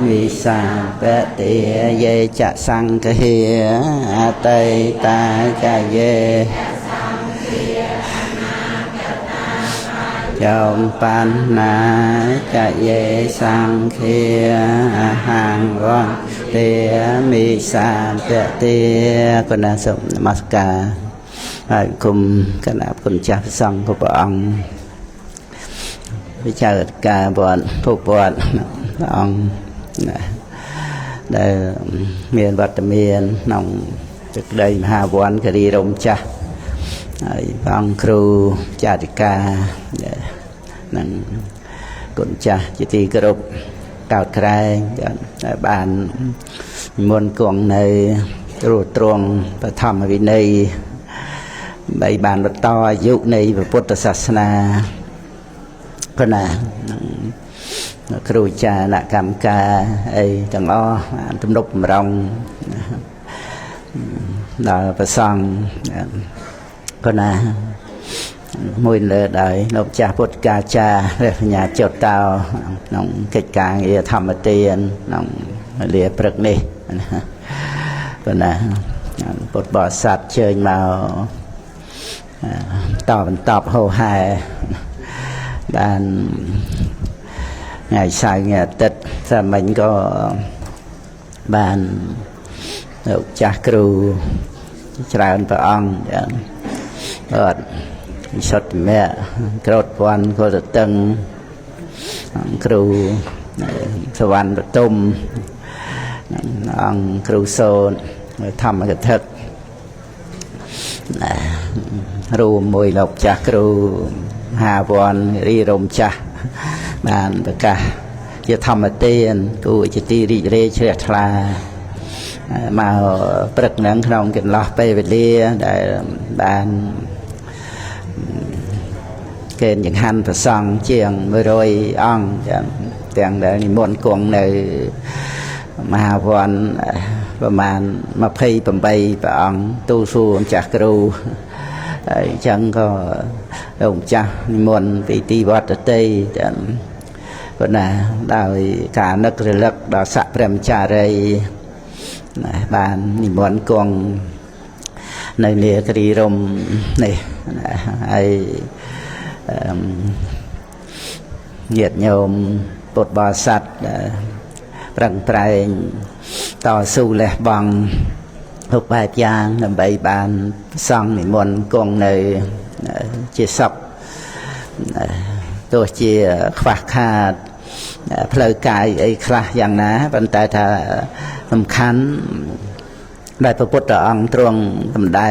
วิสาปติเยจะสังเหียเตตาจะเยจอมปันนาจะเยสังเขียหังวันเตียมิสาปติก็น่าสมนมัสการคุมคณะคุณเจ้าสังฆ์พระองค์วิชาการบวชผู้บวชองได้เมียนวัดเมียนน้องจากได้มหาวันคดีรมจ้าฟังครูจาติกานั่งกุญจ้าจิตีกรุบกาวใครบ้านมวลกวงในรูตรวงประธรรมวินัยใบบานวัดต่ออายุในพระพุทธศาสนาก็น่ะครูจาหนักกรรมกาไอ้จังอ้อตุ้มนกรองดาวประซองก็น่ะมวยเลยได้นกจ่าพุทธกาจาเรื่องญาจดเตาน้องกิจการเอียธรรมเตียนน้องเลียปรึกนี่ก็น่ะปดบ่อสัตว์เชิญมาตอบโหหายบ้านngày sai ngày tết sao mình có bàn được cha kêu tràn vào ông rồi sốt mẹ cột quan có được tân kêu swan được tôm ông kêu sồn thăm cái thật ru mùi lộc cha kêu hà quan đi rồng cha bàn tất cảจะทำมาเตียนกูจะตีริเรเฉลี่ยทลามาปรึกหนังขนมกันล้อไปเรียได้บานเกณฑ์อย่างหันประซองเชียงมือรอยอ่องแต่งได้มวนกวงในมหาวันประมาณมาเพย์ปั๊มใบประองตู้สูจากครูจังก็องค์จ้ามวนไปตีวัดเตยก็น่ะได้การนักเรียนดาสัพรมจารีบ้านนิมนต์กงในเนียคดีรมนี่ไอเหยียดโยมปดบาสัตปรังไตรต่อสู้แหลกบังหกแบบยางนำใบบานซองนิมนต์กงในเจียศพตัวเจียขวากขาดเพลกายไอ้คลาอย่างนะบรรดาถ้าสำคัญได้พระพุทธองค์ตรงตำได้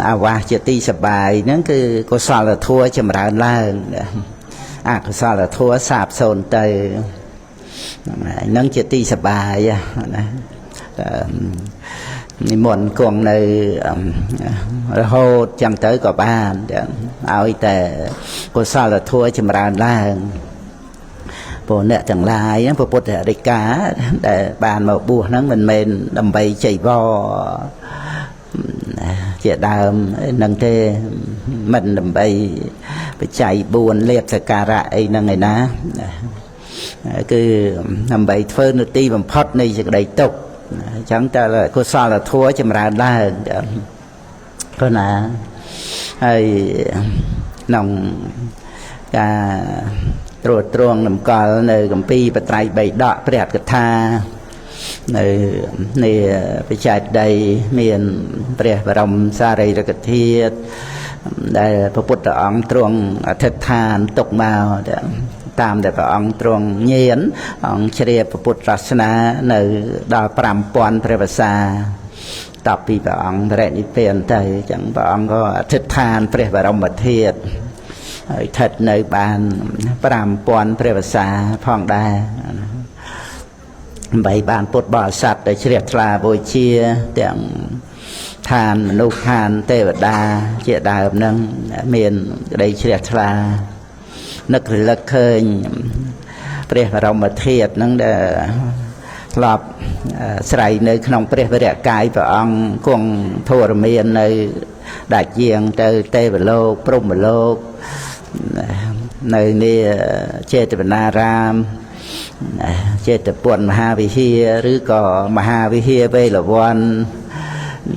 อาวาจะตีสบายนั่นคือกุศลทั่วจำราญล่างกุศลทั่วสาบโซนเตยนั่งจะตีสบายนะนิมนต์กวงในโหดจังเตยกับบ้านเอาแต่กุศลทั่วจำราญล่างพวกเนี่ยจังลายพวกพุทธเริกาแต่บานมาบัวนั้นมันเป็นดำใบใจบ่เจ้าดามนังเทมันดำใบไปใจบุญเรียบสการะไอ้นั่งไงนะคือดำใบเฟิร์นตีบัมพอดในจากใดตกchẳng ta là cô sao là thua chừng ra đa có nè hay nòng cả rồi truồng nằm cò nơi cầm pi và trai bày đọ bẹt cái tha nơi này phải chạy đầy miền bẹt và đồng xa đây là cái thiệt đâyพระพุทธองค์ตรงเทิดทานตกมาตามแต่พระองค์ตรงเยียนองค์เฉลียพระพุทธศาสนาในดาวปรามปอนพระภาษาต่อปีพระองค์พระนิพพานใจจังพระองค์ก็เทิดทานพระบรมเทศเทิดในบานปรามปอนพระภาษาพ่องได้ใบบานพุทธบริษัทได้เฉลียทลาโบเชียแต่งทานมนุษย์ทานเทวดาเจดาแบบนั้นเมียนได้เฉลียทลานึกหรือเคยเปรียบเรามาเทียบนั่งเดหลอบใส่ในขนมเปรียบเรียกกายพระองค์กวงโทรเมียนในđại diện từ tây và lô prum và lôในนี่เจตนา ราม ចេតពុនមហាវិហារឬក៏មហាវិហារវេលវ័ន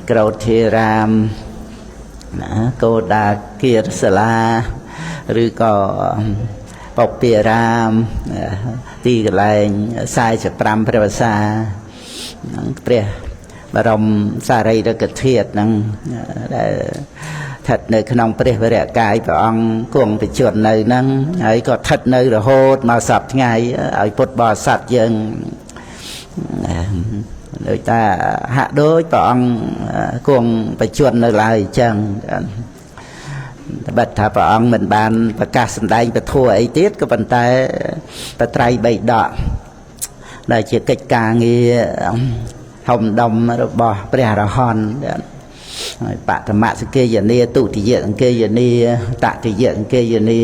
ក្រោធិរាមគោដាគារសាលាឬក៏បពារាមទីកន្លែង45ព្រះវស្សាព្រះបរមសារីរិកធាតុហ្នឹងដែលស្ថិតនៅក្នុងព្រះវរកាយព្រះអង្គគង់ប្រជជននៅហ្នឹងហើយក៏ស្ថិតនៅរហូតមកសប្តាហ៍ថ្ងៃឲ្យពុទ្ធបរិស័ទយើងដូចថាហាក់ដូចព្រះអង្គគង់ប្រជជននៅឡើយអញ្ចឹងបើថាព្រះអង្គមិនបានប្រកាសសម្ដែងពធអីទៀតក៏ប៉ុន្តែបត្រៃបីដកដែលជាកិច្ចការងារហុំដុំរបស់ព្រះអរហន្តហើយបឋមសង្កេយនាទុតិយសង្កេយនាតតិយសង្កេយនា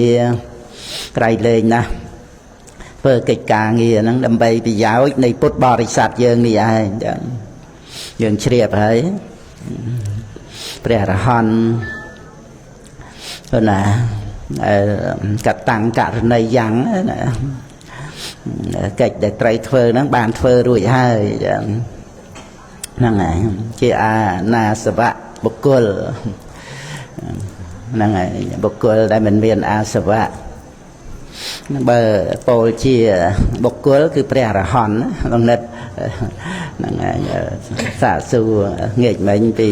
ក្រៃលែងណាស់ធ្វើកិច្ចការងារហ្នឹងដើម្បីប្រយោជន៍នៃពុទ្ធបរិស័ទយើងនេះឯងយើងជ្រាបហើយព្រះអរហន្តណាកតាំងករណីយ៉ាងណាកិច្ចដែលត្រូវធ្វើហ្នឹងបានធ្វើរួចហើយហ្នឹងហើយជាអាណាសវៈបុគ្គលហ្នឹងហើយបុគ្គលដែលមិនមានអាសវៈបើពោលជាបុគ្គលគឺព្រះអរហន្តលោកនិតហ្នឹងហើយសាកសួរងាកមិញពី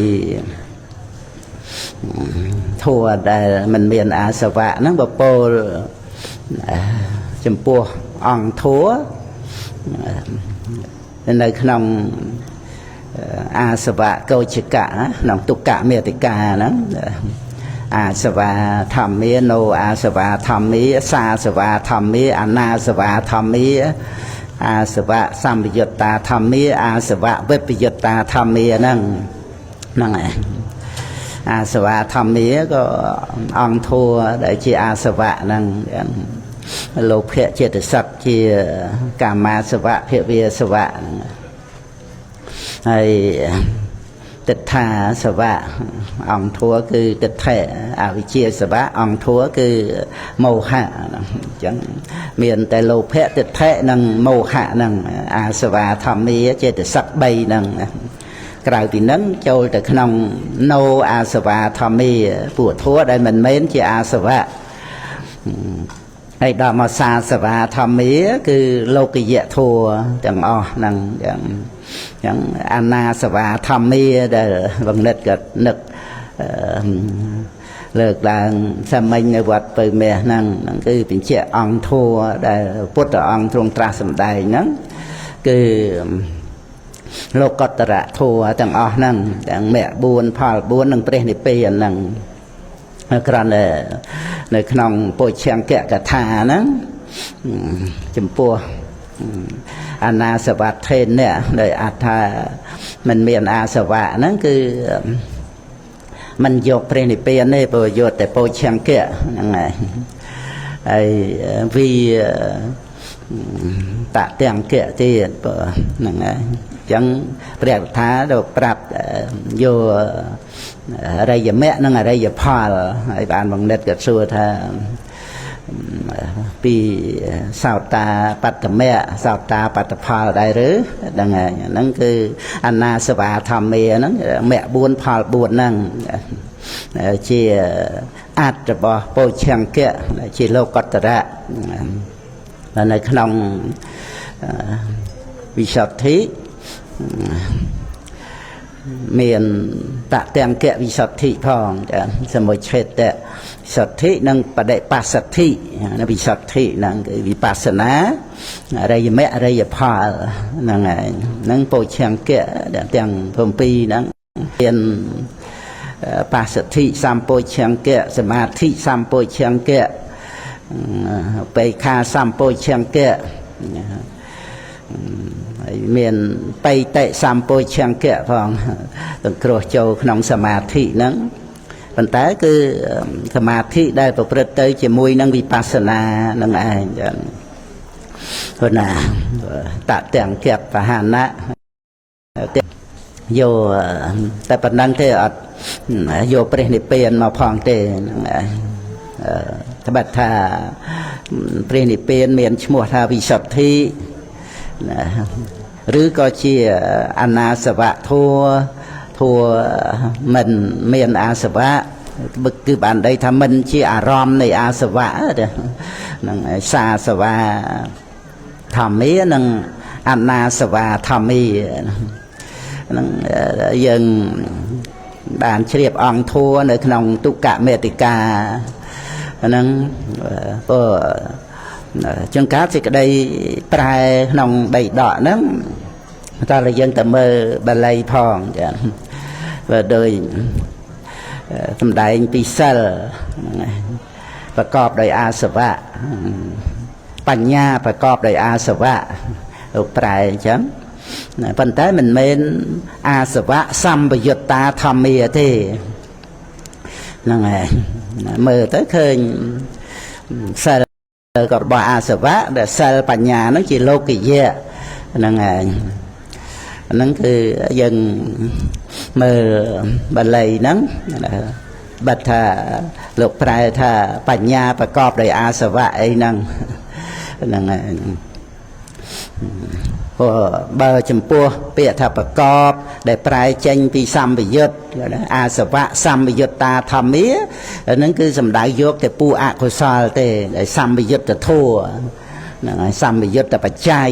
ធัวដែលមិនមានអាសវៈហ្នឹងបើពោលចំពោះអង្គធัวនៅក្នុងអាសវៈកោជកៈក្នុងទុក្កមេតិកាហ្នឹងអាសវាធម្មាណូអាសវាធម្មាសាសវាធម្មាអនាសវាធម្មាអាសវៈសម្បយុត្តាធម្មាអាសវៈវិបយុត្តាធម្មាហ្នឹងហើយអាសវាធម្មាក៏អង្គធัวដែលជាអាសវៈហ្នឹងលោភៈចេតសិកជាកាមាសវៈភវាសវៈហើយទិដ្ឋាសវៈអង្គធัวគឺទិដ្ឋិអវិជ្ជាសវៈអង្គធัวគឺមោហៈអញ្ចឹងមានតែលោភៈទិដ្ឋិនិងមោហៈហ្នឹងអាសវាធម្មាចេតសិក3ហ្នឹងក្រៅពីហ្នឹងចូលទៅក្នុងណូអាសវាធម្មាពួកធัวដែលមិនមែនជាអាសវៈហើយដល់មកសាសវាធម្មាគឺលោកយៈធัวទាំងអស់ហ្នឹងចឹងអាណាសវាធម្មាដែលបង្និតក៏នឹកលើកឡើងសាមញ្ញនៅវត្តពៅមាសហ្នឹងគឺបញ្ជាក់អង្គធัวដែលពុទ្ធអង្គទ្រង់ត្រាស់សម្ដែងហ្នឹងគឺលោកតរៈធัวទាំងអស់ហ្នឹងទាំងមគ្គ4ផល4និងព្រះនិព្វានហ្នឹងគ្រាន់តែនៅក្នុងពុជ្ជង្គកថាហ្នឹងចំពោះអាណាសវៈថេននេះដោយអត្ថាមិនមានអាសវៈហ្នឹងគឺมันយកព្រះនិព្វានទេព្រោះយកតែពុជ្ជង្គៈហ្នឹងហើយវាតទាំងកៈទៀតហ្នឹងហើយអញ្ចឹងព្រះថាទៅប្រាប់យកអរិយមគ្គនិងអរិយផលហើយបានបង្និតក៏សួរថាពីសោតាបត្តមៈសោតាបត្តផលដែរឬហ្នឹងហើយហ្នឹងគឺអនាសវាធម្មាហ្នឹងមគ្គ4ផល4ហ្នឹងជាអត្តរបស់ពុជ្ជង្គៈជាលោកតរៈនៅក្នុងវិសុទ្ធិមានតទាំងកៈវិសុទ្ធិផងសមុច្ឆេតវិសុទ្ធិនិងបដិបស្សទ្ធិវិសុទ្ធិហ្នឹងគឺវិបស្សនាអរិយមគ្គអរិយផលហ្នឹងហើយហ្នឹងពុជ្ជង្គៈទាំង7ហ្នឹងមានបស្សទ្ធិសម្ពុជ្ជង្គៈសមាធិសម្ពុជ្ជង្គៈបេខាសម្ពុជ្ជង្គៈហើយមានបៃតិសម្ពុជ្ជង្គៈផងទាំងគ្រោះចូលក្នុងសមាធិហ្នឹងប៉ុន្តែគឺសមាធិដែលប្រព្រឹត្តទៅជាមួយនឹងវិបស្សនានឹងឯងចឹងព្រោះណាតទាំងកៈបហានៈយកតែប៉ុណ្ណឹងទេអត់យកព្រះនិព្វានមកផងទេហ្នឹងឯង បាត់ថាព្រះនិព្វានមានឈ្មោះថាវិសុទ្ធិឬក៏ជាអនាសវៈធัวមិនមានអាសវៈគឺបានន័យថាមិនជាអារម្មណ៍នៃអាសវៈហ្នឹងសាសវៈធម្មានិងអនាសវៈធម្មាហ្នឹងយើងបានជ្រាបអង្គធัวនៅក្នុងទុក្កមេតិកាហ្នឹងព្រោះចឹងការសេចក្តីប្រែក្នុងដីដកហ្នឹងតើយើងទៅមើលបាលីផងចាបើដោយសំដែងពីសិលប្រកបដោយអាសវៈបញ្ញាប្រកបដោយអាសវៈលោកប្រែអញ្ចឹងប៉ុន្តែមិនមែនអាសវៈសម្បយុត្តាធម្មាទេហ្នឹងហើយមើលទៅឃើញសិលក៏របស់អាសវៈដែលសិលបញ្ញាហ្នឹងជាលោកិយៈហ្នឹងហើយហ្នឹងគឺយើងមើលបាលីហ្នឹងបាត់ថាលោកប្រែថាបញ្ញាប្រកបដោយអាសវៈអីហ្នឹងហ្នឹងហើយព្រោះបើចំពោះពាក្យថាប្រកបដែលប្រែចេញពីសម្បយុត្តអាសវៈសម្បយុត្តាធម្មាហ្នឹងគឺសំដៅយកតែពូអកុសលទេដែលសម្បយុត្តធัวហ្នឹងហើយសម្បយុត្តបច្ច័យ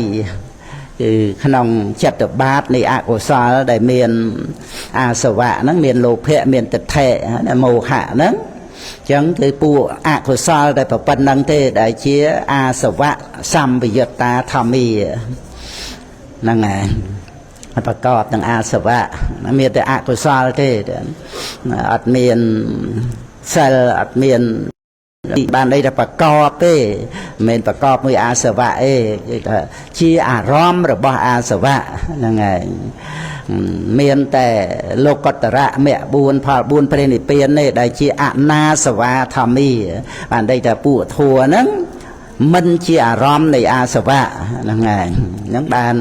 គឺក្នុងចិត្តបាបនៃអកុសលដែលមានអាសវៈហ្នឹងមានលោភៈមានទិដ្ឋិមោហៈហ្នឹងអញ្ចឹងគឺពួកអកុសលដែលប្រពន្ធហ្នឹងទេដែលជាអាសវៈសម្បយុត្តាធម្មាហ្នឹងហើយប្រកបទាំងអាសវៈមានតែអកុសលទេអត់មានសិលអត់មានបានន័យថាប្រកបទេមិនមែនប្រកបមួយអាសវៈទេគឺថាជាអារម្មណ៍របស់អាសវៈហ្នឹងហើយមានតែលោកតរៈមគ្គ4ផល4ព្រះនិព្វាននេះដែលជាអនាសវៈធម្មាបានន័យថាពួកធัวហ្នឹងមិនជាអារម្មណ៍នៃអាសវៈហ្នឹងហើយហ្នឹងបាន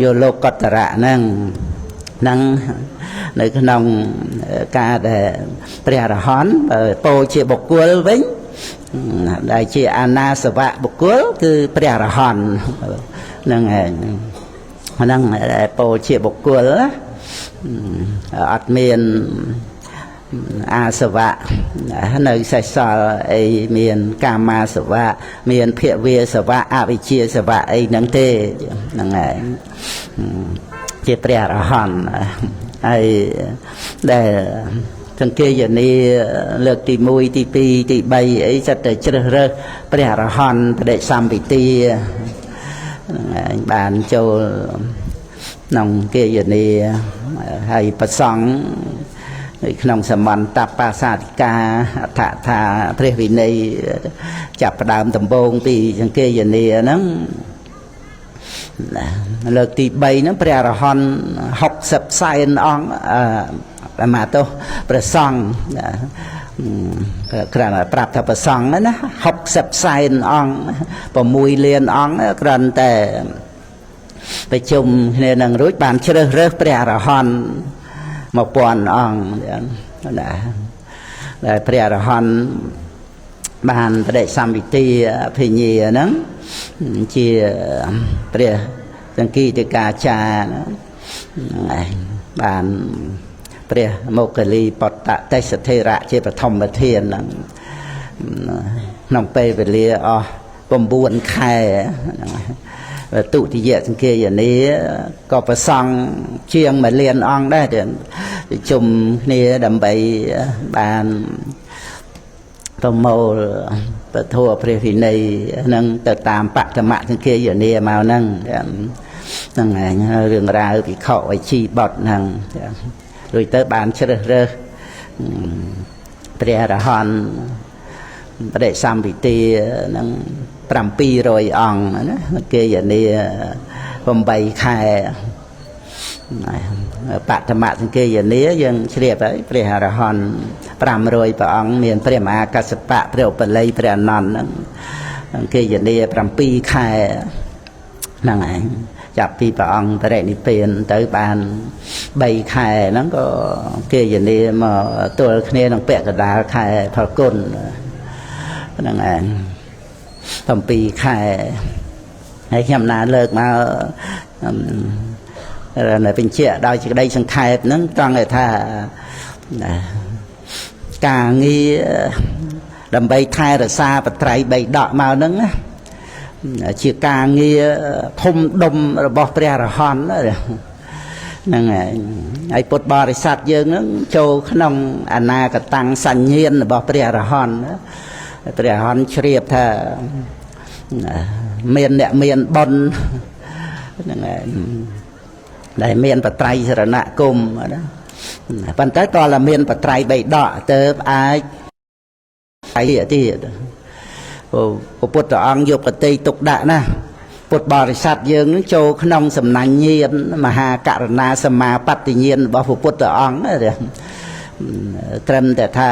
យកលោកតរៈហ្នឹងនៅក្នុងការដែលព្រះអរហន្តពោលជាបុគ្គលវិញដែលជាអនាសវៈបុគ្គលគឺព្រះអរហន្តហ្នឹងហើយហ្នឹងពោលជាបុគ្គលអត់មានអាសវៈនៅសេសសល់អីមានកាមាសវៈមានភវាសវៈអវិជ្ជាសវៈអីហ្នឹងទេហ្នឹងហើយជាព្រះអរហន្តហើយដែលសង្ឃេយនីលើកទី1ទី2ទី3អីសិតតែជ្រើសរើសព្រះអរហន្តបដិសម្ពិទាបានចូលក្នុងគេយនីហើយប្រសង់ក្នុងសមន្តបាសាទិកាអដ្ឋថាព្រះវិន័យចាប់ផ្ដើមដំបូងពីសង្ឃេយនីហ្នឹងលើកទី3ហ្នឹងព្រះអរហន្ត60សែនអង្គអាមាទោសព្រះសង្ឃគ្រាន់តែប្រាប់ថាព្រះសង្ឃណា60សែនអង្គ6លានអង្គគ្រាន់តែប្រជុំគ្នានឹងរួចបានជ្រើសរើសព្រះអរហន្ត1000អង្គណាដែលព្រះអរហន្តបានបដិសម្ពិទាអភិញ្ញាហ្នឹងជាព្រះសង្គីតិកាចារ្យបានព្រះមោគលីបតៈទេសធិរៈជាបឋមធានហ្នឹងក្នុងពេលវេលាអស់9ខែទុតិយសង្ឃេយនីក៏ប្រសង់ជាង1លានអង្គដែរប្រជុំគ្នាដើម្បីបានប្រមូលពធព្រះវិន័យនឹងទៅតាមបឋមសង្ឃេយនីមកហ្នឹងហ្នឹងឯងរឿងរ៉ាវភិក្ខុវិជីបុត្រហ្នឹងរួចទៅបានជ្រើសរើសព្រះអរហន្តបដិសម្ពិទានឹង700អង្គណាគេយនី8ខែបឋមសង្ឃេយនីយើងជ្រាបហើយព្រះអរហន្ត500ព្រះអង្គមានព្រះមហាកស្សបៈព្រះឧបល័យព្រះអនន្តហ្នឹងគេយនី7ខែហ្នឹងឯងចាប់ពីព្រះអង្គបរិនិព្វានទៅបាន3ខែហ្នឹងក៏គេយនីមកទល់គ្នានឹងពាក់កណ្ដាលខែផលគុណ ហ្នឹងឯង7 ខែហើយខ្ញុំណាលើកមកនៅបញ្ជាក់ដោយសេចក្តីសង្ខេបហ្នឹងត្រង់ថាការងារដើម្បីថែរក្សាបត្រៃបីដកមកហ្នឹងជាការងារធំដុំរបស់ព្រះអរហន្តហ្នឹងហើយពុទ្ធបរិស័ទយើងហ្នឹងចូលក្នុងអនាគតាំងសញ្ញាណរបស់ព្រះអរហន្តព្រះអរហន្តជ្រាបថាមានអ្នកមានបុណ្យហ្នឹងហើយដែលមានបត្រៃសរណគមណាប៉ុន្តែតើមានបត្រៃបីដកទៅអាចហើយទៀតព្រះពុទ្ធអង្គយកកតិទុកដាក់ណាពុទ្ធបរិស័ទយើងនឹងចូលក្នុងសំណាញ់ញាណមហាករុណាសមាបត្តិញាណរបស់ព្រះពុទ្ធអង្គត្រឹមតែថា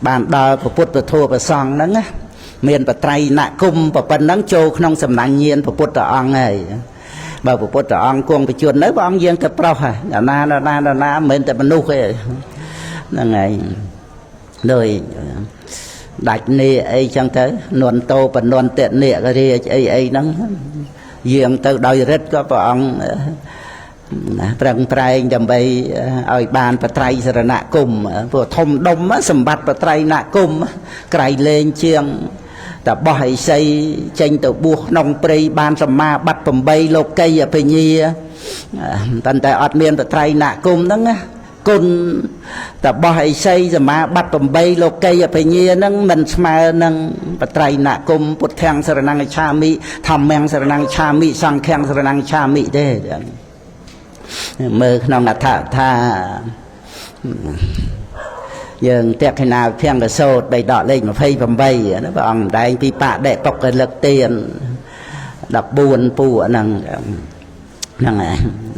បានដល់ព្រះពុទ្ធធម៌ប្រសង្ឃហ្នឹងមានបត្រៃណគុំប៉ុណ្ណឹងចូលក្នុងសំណាញ់ញាណព្រះពុទ្ធអង្គហើយបើព្រះពុទ្ធអង្គគង់បច្ចុប្បន្ននៅព្រះអង្គយើងទៅប្រុសហើយណាមិនមែនតែមនុស្សទេហ្នឹងហើយដោយដាច់នេះអីចឹងទៅនន់តោបនន់តនិករាជអីហ្នឹងយាងទៅដោយរិទ្ធក៏ព្រះអង្គប្រឹងប្រែងដើម្បីឲ្យបានបត្រៃសរណគមព្រោះធំដុំសម្បត្តិបត្រៃណគមក្រៃលែងជាងតបោះឥសីចេញទៅបួសក្នុងព្រៃបានសម្មាបត្តិ8លោកីអភិញ្ញាប៉ុន្តែអត់មានបត្រៃណគមហ្នឹងគុណតបោះឥសីសម្មាបត្តិ8លោកីអភិញ្ញាហ្នឹងមិនស្មើនឹងបត្រៃណគមពុទ្ធាំងសរណង្កច្ឆាមិធម្មំសរណង្កច្ឆាមិសង្ឃំសរណង្កច្ឆាមិទេមើលក្នុងអត្ថថាយើងតេខិណាវិភង្គសោត3ដកលេខ28ណាព្រះអង្គដែងពីបដិបុគ្គលិកទាន14ពួកហ្នឹង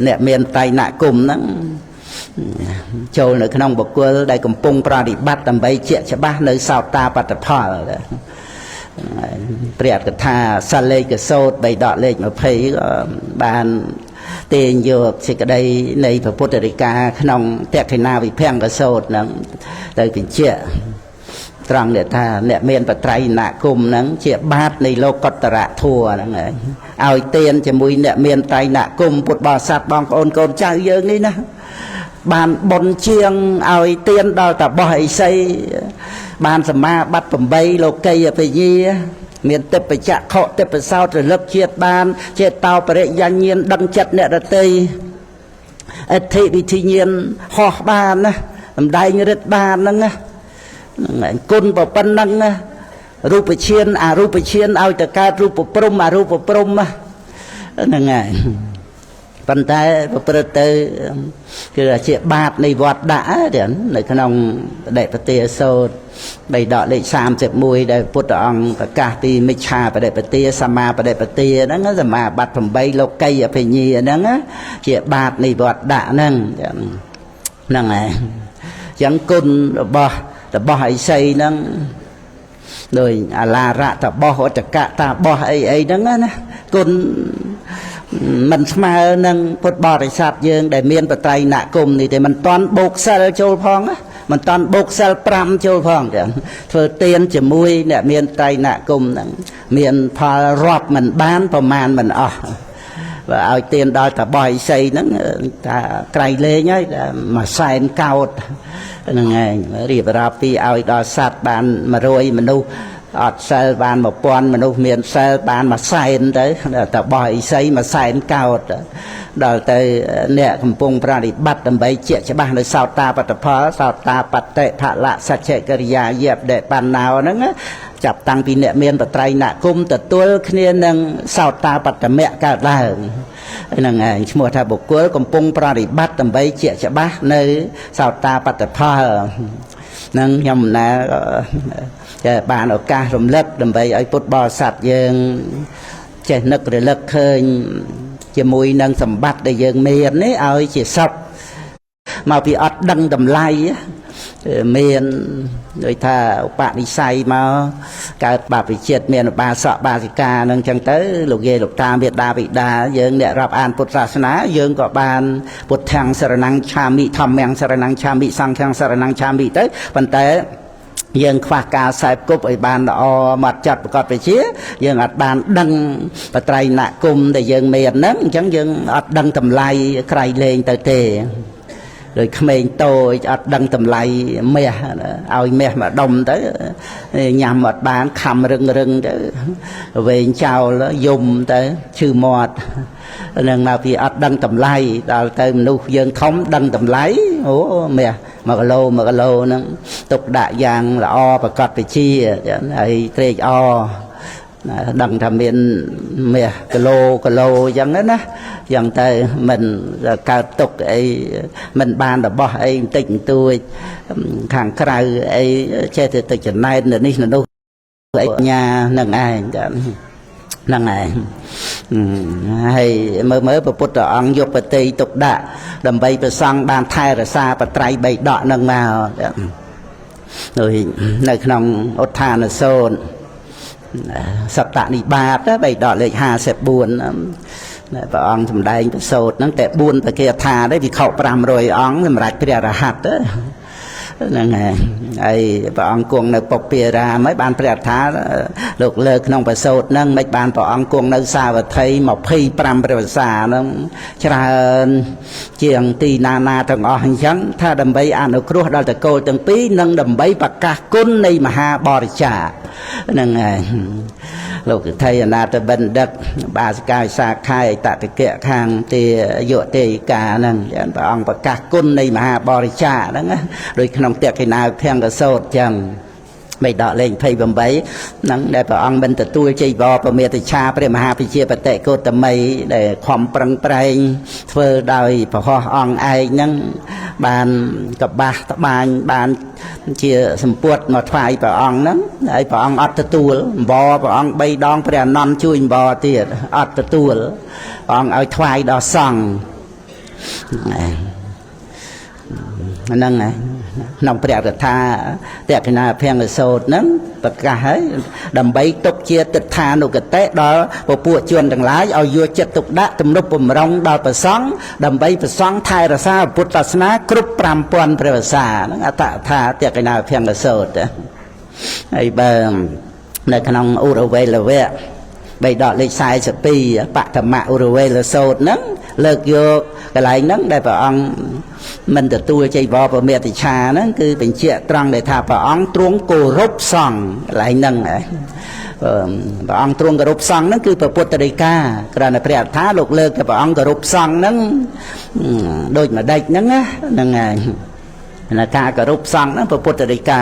អ្នកមានតៃណគុំហ្នឹងចូលនៅក្នុងបុគ្គលដែលកំពុងប្រតិបត្តិដើម្បីជាក់ច្បាស់នៅសោតាបត្តផលព្រះអត្តកថាសាលេខសោត3ដកលេខ20ក៏បានទាញយកសេចក្តីនៃព្រះពុទ្ធរិកាក្នុងតេខិណាវិភង្គសោតហ្នឹងទៅបញ្ជាក់ត្រង់ដែលថាអ្នកមានបត្រៃណគុំហ្នឹងជាបាតនៃលោកកតរៈធัวហ្នឹងឲ្យទានជាមួយអ្នកមានត្រៃណគុំពុទ្ធបរិស័ទបងប្អូនកូនចៅយើងនេះណាបានបុណ្យជាងឲ្យទានដល់តបោះឥសីបានសមាបត្តិ8លោកីអភិញ្ញាមានទេពចក្ខុទេពសោតរលឹកជាតិបានចេតោបរិយញ្ញាណដឹងចិត្តអ្នករតីអធិវិធីញាណហោះបានណាសម្ដែងរិទ្ធបានហ្នឹងណាគុណប៉ុណ្ណឹងណារូបឈានអរូបឈានឲ្យទៅកើតរូបព្រំអរូបព្រំហ្នឹងហើយប៉ុន្តែប្រព្រឹត្តទៅគឺជាបាតនៃវត្តដាក់នៅក្នុងបដិបទាសោត3ដកលេខ31ដែលពុទ្ធអង្គប្រកាសពីមិច្ឆាបដិបទាសម្មាបដិបទាហ្នឹងសម្មាបត្តិ8លោកីអភិញ្ញាហ្នឹងជាបាតនៃវត្តដាក់ហ្នឹងហ្នឹងហើយអញ្ចឹងគុណរបស់ឥសីហ្នឹងដោយអាឡារៈតបោះឧតកៈតាបោះអីហ្នឹងណាគុណមិនស្មើនឹងពុទ្ធបរិស័ទយើងដែលមានបត្រៃណគុំនេះទេមិនតាន់បូកសិលចូលផងមិនតាន់បូកសិល5ចូលផងធ្វើទានជាមួយអ្នកមានត្រៃណគុំហ្នឹងមានផលរាប់មិនបានប្រមាណមិនអស់បើឲ្យទានដល់តបោះឥសីហ្នឹងថាក្រៃលែងហើយមួយសែនកោតហ្នឹងឯងរៀបរាប់ពីឲ្យដល់សត្វបាន100មនុស្សអត់សិលបាន1000មនុស្សមានសិលបាន100,000ទៅតបោះឥសី100,000កោតដល់ទៅអ្នកកំពុងប្រតិបត្តិដើម្បីជាច្បាស់នៅសោតាបត្តផលសោតាបត្តិផលៈសច្ចកិរិយាយបដិបណ្ណោហ្នឹងចាប់តាំងពីអ្នកមានបត្រៃណគុំទទួលគ្នានឹងសោតាបត្តមៈកើតឡើងហ្នឹងឯងឈ្មោះថាបុគ្គលកំពុងប្រតិបត្តិដើម្បីជាច្បាស់នៅសោតាបត្តផលនឹងខ្ញុំណាតែបានឱកាសរំលឹកដើម្បីឲ្យពុទ្ធបរិស័ទយើងចេះនឹករលឹកឃើញជាមួយនឹងសម្បត្តិដែលយើងមាននេះឲ្យជាសុខមកពីអត់ដឹងតម្លៃមានដូចថាឧបនិស្ស័យមកកើតបព្វជិតមានឧបាសកបាសិកានឹងចឹងទៅលោកយាយលោកតាមេដាបិតាយើងអ្នករាប់អានពុទ្ធសាសនាយើងក៏បានពុទ្ធាំងសរណង្កច្ឆាមិធម្មំសរណង្កច្ឆាមិសង្ឃំសរណង្កច្ឆាមិទៅប៉ុន្តែ យើងខ្វះការខ្សែគប់ឲ្យបានល្អមកចាត់ប្រកបវិជាយើងអត់បានដឹងបត្រៃណគុំដែលយើងមានហ្នឹងអញ្ចឹងយើងអត់ដឹងតម្លៃក្រៃលែងទៅទេដោយក្មេងតូចអត់ដឹងតម្លៃមាសឲ្យមាសមកដុំទៅញ៉ាំអត់បានខំរឹងទៅវែងចោលយំទៅឈឺមាត់នឹងមកពីអត់ដឹងតម្លៃដល់ទៅមនុស្សយើងធំដឹងតម្លៃអូមាស1 គីឡូហ្នឹងទុកដាក់យ៉ាងល្អប្រកបវិជាហើយត្រេកអរដឹងថាមានមាសគីឡូអញ្ចឹងណាយ៉ាងទៅមិនកើតទុកអីមិនបានរបស់អីបន្តិចបន្តួចខាងក្រៅអីចេះតែទៅចំណែននេះនោះអីញ្ញានឹងឯងហ្នឹងឯងហើយមើលព្រះពុទ្ធអង្គយកបតីទុកដាក់ដើម្បីប្រសង់បានថែរក្សាបត្រៃបីដកនឹងមកដូចនៅក្នុងឧទ្ធានសូត្រសត្តនិបាតបីដកលេខ54ព្រះអង្គសម្ដែងប្រសូតហ្នឹងតែ4បកាថាទេវិខ500អង្គសម្រាប់ព្រះរហ័តហ្នឹងហើយព្រះអង្គគង់នៅពុព្វារាមហើយបានព្រះថាលោកលើកក្នុងប្រសូតហ្នឹងមិនបានព្រះអង្គគង់នៅសាវត្ថី25ព្រះវស្សាហ្នឹងច្រើនជាងទីណាទាំងអស់អញ្ចឹងថាដើម្បីអនុគ្រោះដល់តកូលទាំងពីរនិងដើម្បីប្រកាសគុណនៃមហាបរិច្ចាគហ្នឹងហើយលោកថៃអនាថបណ្ឌិតបាសិកាសាខៃតតិកៈខាងទេយុទេយិកាហ្នឹងព្រះអង្គប្រកាសគុណនៃមហាបរិច្ចាគហ្នឹងដូចក្នុងតេកិណាភង្គសោតចឹងបីដកលេខ28ហ្នឹងដែលព្រះអង្គមិនទទួលចៃវរពមេតិឆាព្រះមហាវិជាបតិកោតមីដែលខំប្រឹងប្រែងធ្វើដោយប្រហោះអង្គឯងហ្នឹងបានកបាស់ត្បាញបានជាសម្ពុតមកថ្វាយព្រះអង្គហ្នឹងហើយព្រះអង្គអត់ទទួលអម្បរព្រះអង្គ3ដងព្រះអនន្តជួយអម្បរទៀតអត់ទទួលព្រះអង្គឲ្យថ្វាយដល់សង្ឃហ្នឹងហើយក្នុងព្រះកថាតេកិណាភង្គសោតហ្នឹងប្រកាសហើយដើម្បីទុកជាទិដ្ឋានុគតិដល់ពពួកជនទាំងឡាយឲ្យយកចិត្តទុកដាក់ទំនុកបំរុងដល់ព្រះសង្ឃដើម្បីព្រះសង្ឃថែរក្សាពុទ្ធសាសនាគ្រប់5000ព្រះវស្សាហ្នឹងអត្តថាតេកិណាភង្គសោតហើយបើនៅក្នុងឧរវេលវៈបីដកលេខ42បឋមឧរវេលសោតហ្នឹងលើកយកកន្លែងហ្នឹងដែលព្រះអង្គមិនទទួលចៃវរពមេតិឆាហ្នឹងគឺបញ្ជាក់ត្រង់ដែលថាព្រះអង្គទ្រង់គោរពសង្ឃកន្លែងហ្នឹងព្រះអង្គទ្រង់គោរពសង្ឃហ្នឹងគឺព្រះពុទ្ធដីកាគ្រាន់តែព្រះអត្ថាលោកលើកតែព្រះអង្គគោរពសង្ឃហ្នឹងដូចម្ដេចហ្នឹងហ្នឹងហើយការគោរពសង្ឃហ្នឹងព្រះពុទ្ធដីកា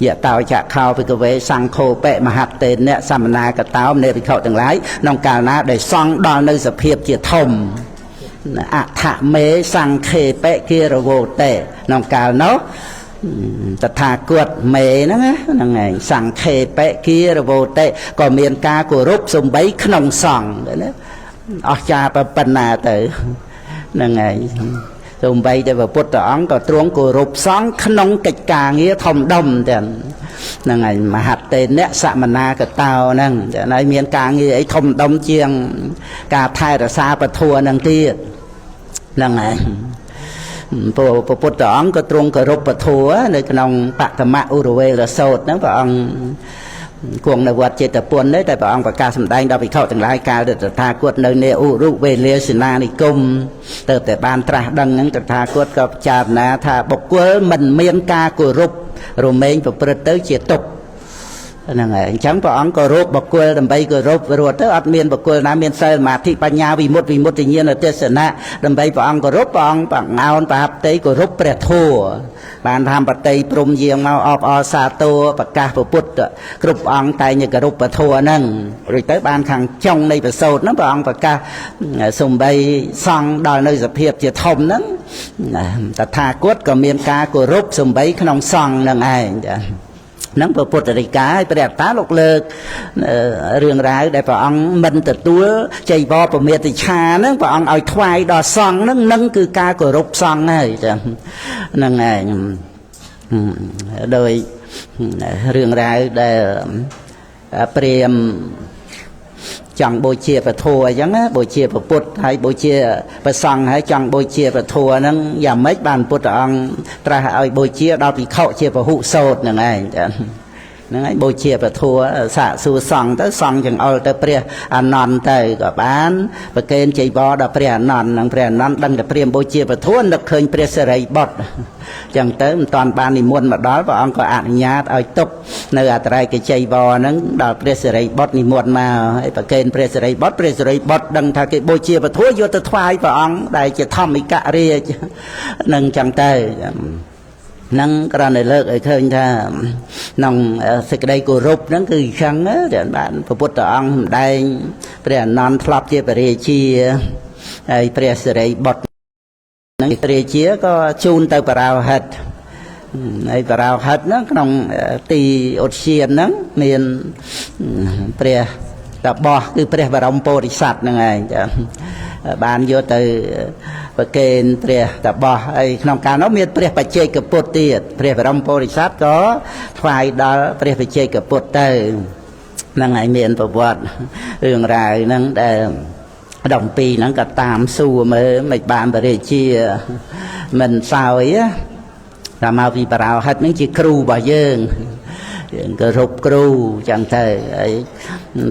យតោចខោភិក្ខវេសង្ឃោបិមហត្តេនៈសមណាកតោមនេភិក្ខុទាំងឡាយក្នុងកាលណាដែលសង្ឃដល់នៅសភាពជាធំអថមេសង្ឃេបិគិរវោតេក្នុងកាលនោះតថាគតមេហ្នឹងហើយសង្ឃេបិគិរវោតេក៏មានការគោរពសំបីក្នុងសង្ឃណាអស្ចារ្យប៉ុណ្ណាទៅហ្នឹងហើយសំបីតែព្រះពុទ្ធអង្គក៏ទ្រង់គោរពសង្ឃក្នុងកិច្ចការងារធំដុំទាំងហ្នឹងហើយមហត្តេនៈសមណាកតោហ្នឹងហើយមានការងារអីធំដុំជាងការថែរក្សាពធហ្នឹងទៀតហ្នឹងហើយព្រះពុទ្ធអង្គក៏ទ្រង់គោរពពធនៅក្នុងបឋមឧរវេលសោតហ្នឹងព្រះអង្គគង់នៅវត្តចេតពុនទេតែព្រះអង្គប្រកាសសម្ដែងដល់ភិក្ខុទាំងឡាយកាលតថាគតនៅនេឧរុវេលាសេនានិគមទៅតែបានត្រាស់ដឹងហ្នឹងតថាគតក៏ពិចារណាថាបុគ្គលមិនមានការគោរពរមែងប្រព្រឹត្តទៅជាទុក្ខហ្នឹងហើយអញ្ចឹងព្រះអង្គគោរពបុគ្គលដើម្បីគោរពរត់ទៅអត់មានបុគ្គលណាមានសិលសមាធិបញ្ញាវិមុតតិញ្ញាណទេសនៈដើម្បីព្រះអង្គគោរពព្រះអង្គបង្អោនប្រហាប់តីគោរពព្រះធម៌បានថាបតីព្រំយាងមកអបអរសាទរប្រកាសពុទ្ធគ្រប់អង្គតែងគោរពពធហ្នឹងរួចទៅបានខាងចុងនៃប្រសូតហ្នឹងព្រះអង្គប្រកាសសំបីសង្ឃដល់នៅសភាពជាធំហ្នឹងតថាគតក៏មានការគោរពសំបីក្នុងសង្ឃហ្នឹងឯងហ្នឹងព្រះពុទ្ធដីកាឲ្យព្រះអត្តាលោកលើករឿងរ៉ាវដែលព្រះអង្គមិនទទួលចៃវរពមេតិឆាហ្នឹងព្រះអង្គឲ្យថ្វាយដល់សង្ឃហ្នឹងនឹងគឺការគោរពសង្ឃហើយចាហ្នឹងឯងដោយរឿងរ៉ាវដែលព្រាហ្មណ៍ chẳng bồi chia và thua chẳng á bồi chia và bút hay bồi chia và song hay chẳng bồi chia và thua nâng giảm mấy bàn bút ông tra hỏi bồi chia đau bị khẩu chia và hụ sốt nè ngay nâng bồi chia và thua xạ xu song tới song chẳng ôi tới pria non tới có bán và kênh chạy bò đã pria non đăng đã pria bồi chia và thua được khơi pria sợi rây bọt chẳng tới toàn ban thì muôn mà đó và ông có ảnh nhát ở tục nơi ở đây cái chạy bò nó đào pressure bot thì muôn mà và kênh pressure bot đằng thà cái bôi chia và thua vô tới thoai và ông đây chỉ thăm cái cả ria nâng chẳng tới nâng cái này lợn ở khơi tha nòng cái đây của rụp nó cứ khăng á để bạn phục vụ ông đây để non flop chia về chia pressure bot nâng cái chia có chun tới vào hếtไอ้เราหัดนะขนมตีอดเชียนนั้นเมียนเปรียตบอคือเปรียบรมโพธิสัตว์นั่นไงจ้ะบานโยตือประเกณฑ์เปรียตบอไอ้ขนมการน้องเมียนเปรียปัจเจกปุตติเปรียบรมโพธิสัตว์ก็ฝ่ายดอเปรียปัจเจกปุตตินั่นไงเมียนประวัติเรื่องราวนั้นแต่ดองปีนั้นก็ตามสู้มาไม่บานบริเชียมันสาวấy là mau vì bảo hết những chiếc cừu bà dương cái rụp cừu chẳng thể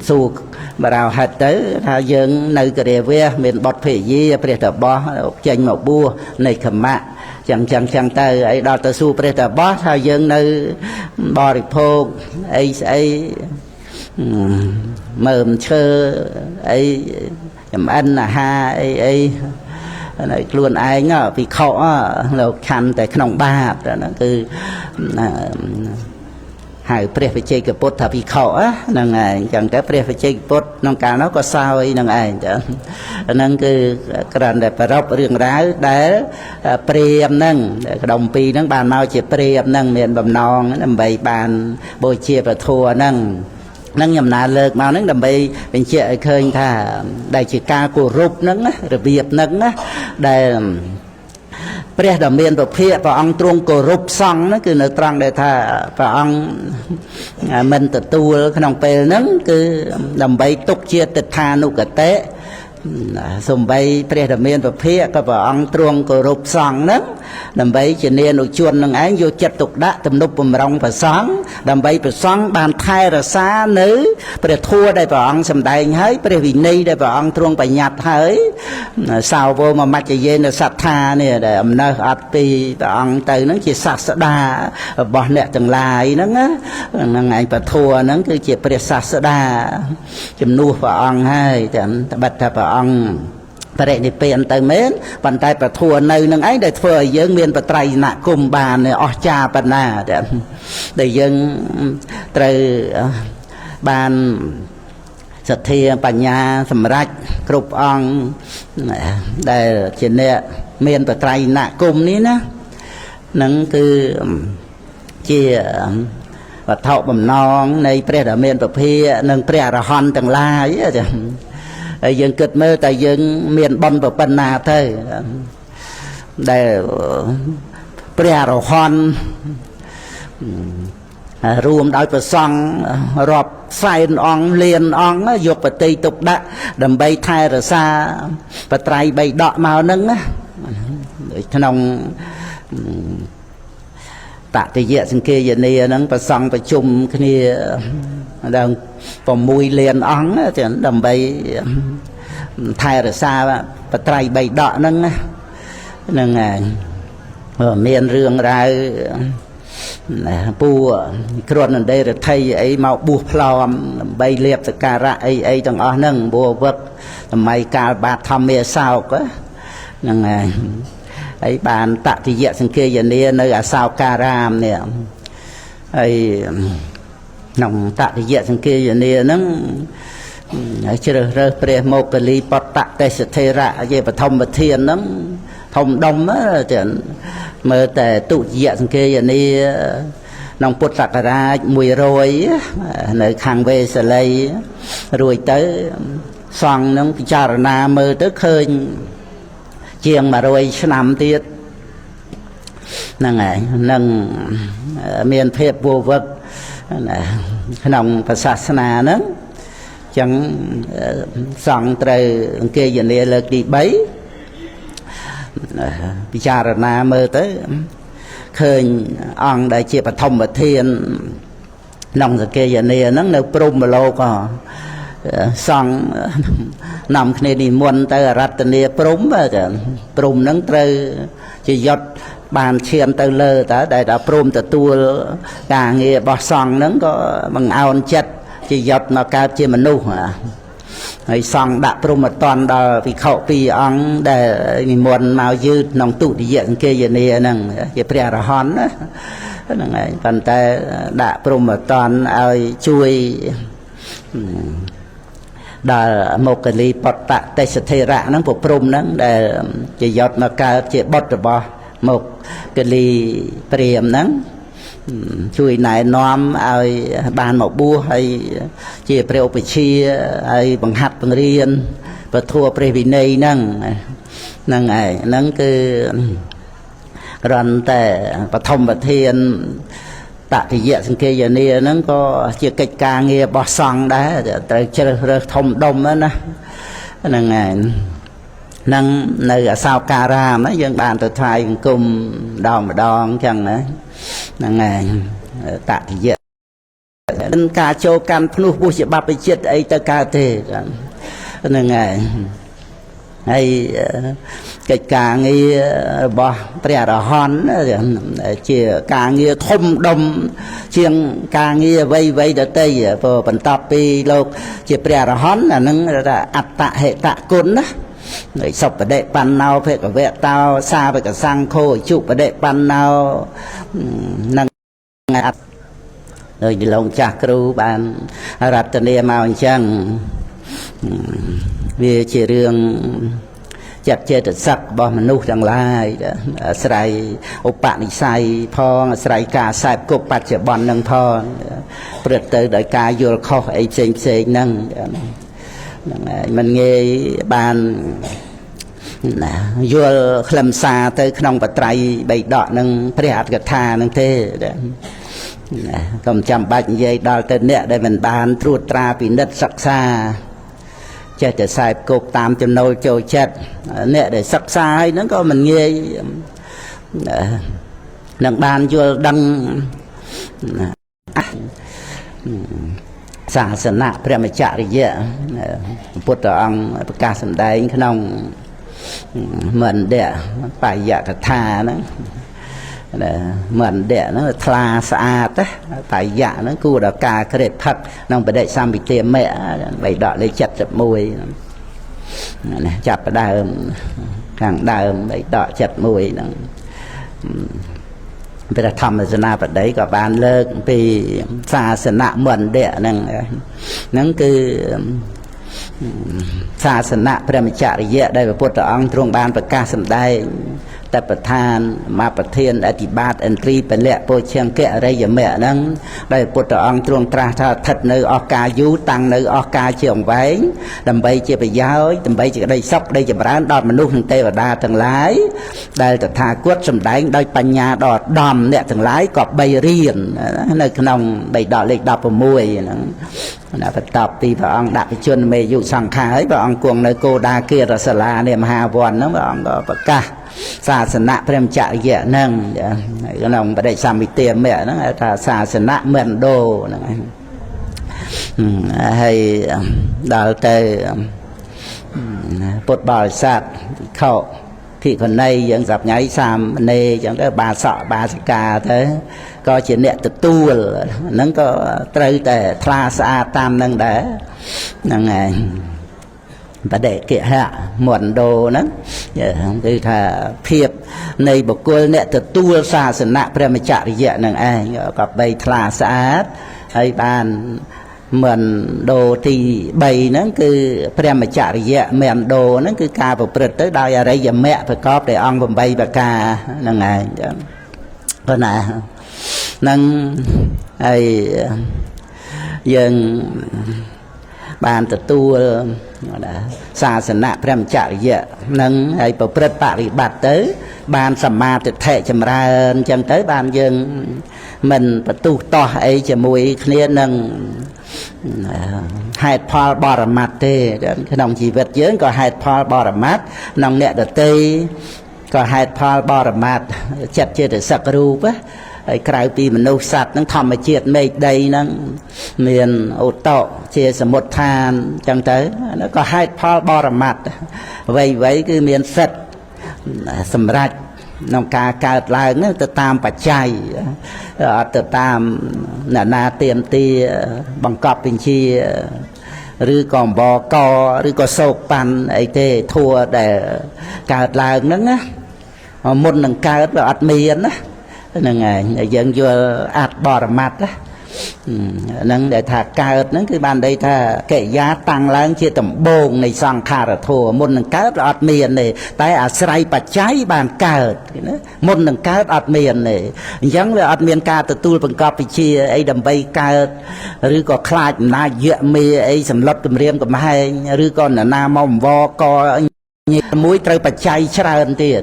su bảo hết tới thà dương nơi cái địa về miền bọt phỉ gì bây giờ bó chanh một bua này khẩm mạ chẳng tới ấy đó tới su bây giờ bó thà dương nơi bò được phô ấy mờm chơ ấy ăn là ha ấy này luôn ai ngờ vì khó là khăn tại khung ba đó cứ hãy pre phải chơi cái bút thà vì khó là ngày chẳng cái pre phải chơi bút nông cả nó có sao ấy là ngày nâng cứ cái này phải róc riêng ráo để pre nâng đồng pi nâng bàn mau chỉ pre nâng miền bầm non nằm bày bàn bồi chia và thua nâng nâng nhầm nà lợt mà nâng đầm bay bên chia khơi thà đại chỉ ca của rụp nâng rồi việc nâng để bây giờ miền bậc phía và ông trung của rụp xong nó cứ nơi trăng để thà và ông mình tự tu cái nòng pê nâng cứ đầm bay tục chia tịch tha nụ cả tế sum bay bây giờ miền bậc phía các bà ông trung của rụp xong nâng đầm bay chỉ nên nụ chuồn nâng ấy vô chất tục đã tầm nụ bầm rong và sáng đầm bay phải sáng bàn thay ra xa nữ bây giờ thua đây bà ông sầm đầy hết bây giờ vì ni đây bà ông trung phải nhặt hết sao vô mà mặt chỉ là sạch tha nè để ẩm nơi ọt pi bà ông từ nó chỉ sạch sạch đà bỏ nẹt từng lại nó á ngày bà thua nó cứ chỉ bây giờ sạch sạch đà chùm nuôi bà ông hay chẳng bật bà ôngประเด็นนี้เป็นแต่เม้นปันไตประทัวในนังไอ้ได้เฟยยังเมียนประไตรหนักกุมบานเนี่ยอจาปนาได้ยังไตรบานสัตเทียปัญญาสมรักกรุบองได้เช่นเนี่ยเมียนประไตรหนักกุมนี้นะนั่นคือเจียวัดเท่าบำนองในเปรียดเมียนประเพียนั่งเปรียดหอนต่างลายจ้ะยังเกิดเมื่อแต่ยังเมียนบอลแบบปัญนาเธอได้เปรียรฮอนรวมได้ประซองรอบไฟอ่องเลียนอ่องยกปฏิตุกดะดำใบไทยหรือซาปไตรใบดอกมานึงขนมตะติเยสังเกตอย่างนี้นั่งประซองประชุมคืนนี้ดังผมมวยเลียนอ่องจะดำใบไทยหรือซาปไตรใบดอกนั่งนั่งไงเมียนเรื่องรายปูครวนนั่นได้ไทยไอ้มาบูพลอมใบเลียบสการะไอ้ต่างอ๋อนั่งบัววักทำไมการบาดทำเมียสาวก็นั่งไงไอ้บานตะที่เยอะสังเกตอย่างนี้ในอาสาวการามเนี่ยไอ้น้องตะที่เยอะสังเกตอย่างนี้นั่งเชื่อเรื่องเปรียโมกลีปตะเตสเทระเยปธรรมเทียนนั่งทมดมนะเจนเมื่อแต่ตุเยสังเกตอย่างนี้น้องพุทธศักราชมวยรวยในคางเวสเลยรวยเต๋อซองน้องพิจารณาเมื่อเต๋อเคยเชียงมารวยชนำตีนั่งไงนั่งเมียนเพศบัววัดขนมศาสนานั้น ចឹងសង្ឃត្រូវអង្គាយនាលើកទី3ពិចារណាមើលទៅឃើញអង្គដែលជាបឋមធានក្នុងសកាយនាហ្នឹងនៅព្រំលោកក៏សង្ឃនាំគ្នានិមន្តទៅអរតនាព្រំព្រំហ្នឹងត្រូវជាយុទ្ធបានឈានទៅលើតើដែលដល់ព្រមទទួលការងាររបស់សង្ឃហ្នឹងក៏បង្អោនចិត្តជាយុទ្ធមកកើតជាមនុស្សហើយសង្ឃដាក់ព្រមអតនដល់ភិក្ខុ2អង្គដែលនិមន្តមកយឺតក្នុងទុតិយអង្គាយនាហ្នឹងជាព្រះអរហន្តណាហ្នឹងហើយប៉ុន្តែដាក់ព្រមអតនឲ្យជួយដល់មុគលីបតៈទេសធិរៈហ្នឹងព្រំហ្នឹងដែលជាយុទ្ធមកកើតជាបុត្ររបស់មុគលីព្រាហ្មណ៍ហ្នឹងជួយណែនាំឲ្យបានមកបួសហើយជាព្រះឧបជាហើយបង្ហាត់បង្រៀនពធព្រះវិន័យហ្នឹងហ្នឹងឯងហ្នឹងគឺរន់តែបឋមធានតតិយសង្ឃាយនាហ្នឹងក៏ជាកិច្ចការងាររបស់សង្ឃដែរត្រូវជ្រើសរើសធំដុំណាហ្នឹងឯងនឹងនៅអសោការាមយើងបានទៅថ្វាយបង្គំម្ដងអញ្ចឹងណាហ្នឹងឯងតតិយនឹងការចូលកាន់ភ្នោះពុះជាបព្វជិតអីទៅកើតទេហ្នឹងឯងហើយកិច្ចការងាររបស់ព្រះអរហន្តជាការងារធំដុំជាងការងារអ្វីដទៃព្រោះបន្ទាប់ពីលោកជាព្រះអរហន្តអានឹងអត្តហេតគុណណាសុបដិបណ្ណោភគវៈតោសាវកសង្ឃោជុបដិបណ្ណោនឹងដោយលោកចាស់គ្រូបានរតនាមកអញ្ចឹងវាជារឿងចិត្តចេតសិករបស់មនុស្សទាំងឡាយអាស្រ័យឧបនិស្ស័យផងអាស្រ័យការខ្សែគប់បច្ចុប្បន្ននឹងផងព្រឹត្តទៅដោយការយល់ខុសអីផ្សេងហ្នឹងហ្នឹងហើយមិនងាយបានយល់ខ្លឹមសារទៅក្នុងបត្រៃបៃដកនឹងព្រះអត្ថកថានឹងទេកុំចាំបាច់និយាយដល់ទៅអ្នកដែលមិនបានត្រួតត្រាពិនិត្យសិក្សាចេះតែខ្សែគប់តាមចំណូលចូលចិត្តអ្នកដែលសិក្សាហើយហ្នឹងក៏មិនងាយនឹងបានយល់ដឹងសាសនាព្រះមច្ចរិយៈពុទ្ធអង្គប្រកាសសម្ដែងក្នុងមន្តៈបាយកថាហ្នឹងមន្តៈហ្នឹងថ្លាស្អាតបាយៈហ្នឹងគួរដល់ការក្រេតផឹកក្នុងបដិសម្ពិទាមៈបៃដកលេខ71ណាចាប់ផ្ដើមខាងដើមបៃដក71ហ្នឹងព្រះធម្មទេសនាបតីក៏បានលើកពីសាសនមន្តៈហ្នឹងគឺសាសនាព្រះមច្ចរិយៈដែលព្រះពុទ្ធអង្គទ្រង់បានប្រកាសសម្ដែងតបឋានមកប្រធានអធិបាទឥន្ទ្រីពលៈពោឈង្គៈអរិយមគ្គហ្នឹងដែលពុទ្ធអង្គទ្រង់ត្រាស់ថាស្ថិតនៅអស់កាលយូរតាំងនៅអស់កាលជាអង្វែងដើម្បីជាប្រយោជន៍ដើម្បីជាក្តីសុខក្តីចម្រើនដល់មនុស្សនិងទេវតាទាំងឡាយដែលតថាគតសម្ដែងដោយបញ្ញាដ៏ឧត្តមអ្នកទាំងឡាយក៏បីរៀននៅក្នុងបៃដកលេខ16ហ្នឹងបន្ទាប់ពីព្រះអង្គដាក់បជនមេយុសង្ខារហើយព្រះអង្គគង់នៅគោដាគារសាលានៃមហាវត្តហ្នឹងព្រះអង្គក៏ប្រកាសសាសនាព្រះមច្ចរិយៈហ្នឹងក្នុងបដិសម្ពិទាមៈហ្នឹងថាសាសនាមណ្ឌោហ្នឹងហើយដល់ទៅពុទ្ធបរិស័ទភិក្ខុភិក្ខុនីយើងសប្ងៃសាមណេរអញ្ចឹងទៅបាសកបាសិកាទៅក៏ជាអ្នកទទួលហ្នឹងក៏ត្រូវតែថ្លាស្អាតតាមហ្នឹងដែរហ្នឹងឯងបដិកិហៈមណ្ឌោហ្នឹងគឺថាភាពនៃបុគ្គលអ្នកទទួលសាសនាព្រះមច្ចរិយៈហ្នឹងឯងក៏បីថ្លាស្អាតហើយបានមណ្ឌោទី3ហ្នឹងគឺព្រះមច្ចរិយៈមណ្ឌោហ្នឹងគឺការប្រព្រឹត្តទៅដោយអរិយមគ្គប្រកបដោយអង្គ8ប្រការហ្នឹងឯងប៉ុណ្ណាហ្នឹងហើយយើងបានទទួលសាសនាព្រះមច្ចរិយៈនឹងហើយប្រព្រឹត្តបរិបត្តិទៅបានសមាទិដ្ឋិចម្រើនអញ្ចឹងទៅបានយើងមិនបន្ទុះតោះអីជាមួយគ្នានឹង ហេតុផលបរមត្តទេក្នុងជីវិតយើងក៏ហេតុផលបរមត្តក្នុងអ្នកដទៃក៏ហេតុផលបរមត្តចិត្តចេតសិករូបហើយក្រៅពីមនុស្សសត្វហ្នឹងធម្មជាតិមេឃដីហ្នឹងមានឧត្តកជាសមុទ្រឋានអញ្ចឹងទៅក៏ហេតុផលបរមត្តអ្វីគឺមានសិទ្ធសម្រាប់ក្នុងការកើតឡើងហ្នឹងទៅតាមបច្ច័យអត់ទៅតាមអ្នកណាទៀមទាបង្កប់បញ្ជាឬក៏អម្បកឬក៏សោកប៉ាន់អីទេធัวដែលកើតឡើងហ្នឹងណាមុននឹងកើតវាអត់មានណាហ្នឹងហើយយើងយល់អត្តបរមត្តណាហ្នឹងដែលថាកើតហ្នឹងគឺបានន័យថាកិរិយាតាំងឡើងជាដំបូងនៃសង្ខារធម៌មុននឹងកើតវាអត់មានទេតែអាស្រ័យបច្ច័យបានកើតណាមុននឹងកើតអត់មានទេអញ្ចឹងវាអត់មានការទទួលបង្កប់វិជាអីដើម្បីកើតឬក៏ខ្លាចអំណាចយៈមេអីសម្លុតគម្រាមកំហែងឬក៏នរណាមកអង្វរកមួយត្រូវបច្ច័យច្រើនទៀត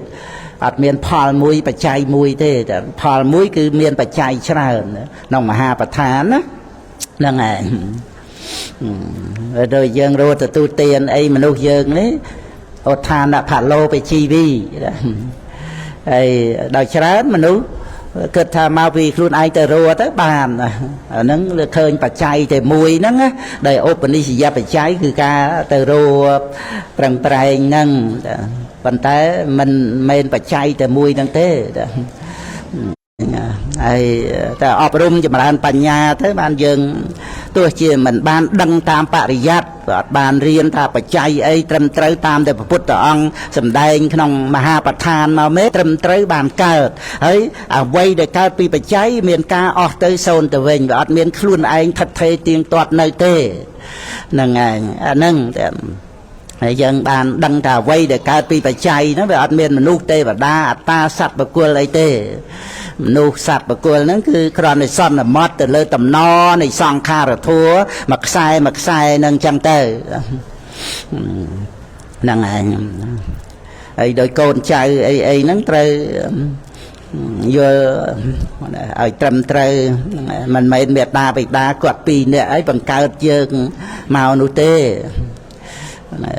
អត់មានផលមួយបច្ច័យមួយទេតែផលមួយគឺមានបច្ច័យច្រើនក្នុងមហាប្រធានណាហ្នឹងហើយដោយយើងរត់ទទួលទានអីមនុស្សយើងនេះឧទ្ធានផាឡូបជីវីហើយដោយច្រើនមនុស្សគិតថាមកពីខ្លួនឯងទៅរត់ទៅបានអាហ្នឹងលើឃើញបច្ច័យតែមួយហ្នឹងដែលឧបនិស្សយបច្ច័យគឺការទៅរត់ប្រឹងប្រែងហ្នឹងប៉ុន្តែមិនមែនបច្ច័យតែមួយហ្នឹងទេហើយតែអប់រំចម្រើនបញ្ញាទៅបានយើងទោះជាមិនបានដឹងតាមបរិយ័តក៏អត់បានរៀនថាបច្ច័យអីត្រឹមត្រូវតាមតែព្រះពុទ្ធអង្គសម្ដែងក្នុងមហាប្រធានមកមេត្រឹមត្រូវបានកើតហើយអ្វីដែលកើតពីបច្ច័យមានការអស់ទៅសូន្យទៅវិញវាអត់មានខ្លួនឯងថិតថេរទៀងទាត់នៅទេហ្នឹងឯងអាហ្នឹងហើយយើងបានដឹងថាអ្វីដែលកើតពីបច្ច័យហ្នឹងវាអត់មានមនុស្សទេវតាអត្តាសត្វបុគ្គលអីទេមនុស្សសត្វបុគ្គលហ្នឹងគឺគ្រាន់តែសន្មត់ទៅលើតំណនៃសង្ខារធัวមួយខ្សែហ្នឹងចឹងទៅហ្នឹងឯងហើយដោយកូនចៅអីហ្នឹងត្រូវយល់ឲ្យត្រឹមត្រូវមិនមែនមេត្តាបិតាគាត់ពីរនាក់អីបង្កើតយើងមកនោះទេ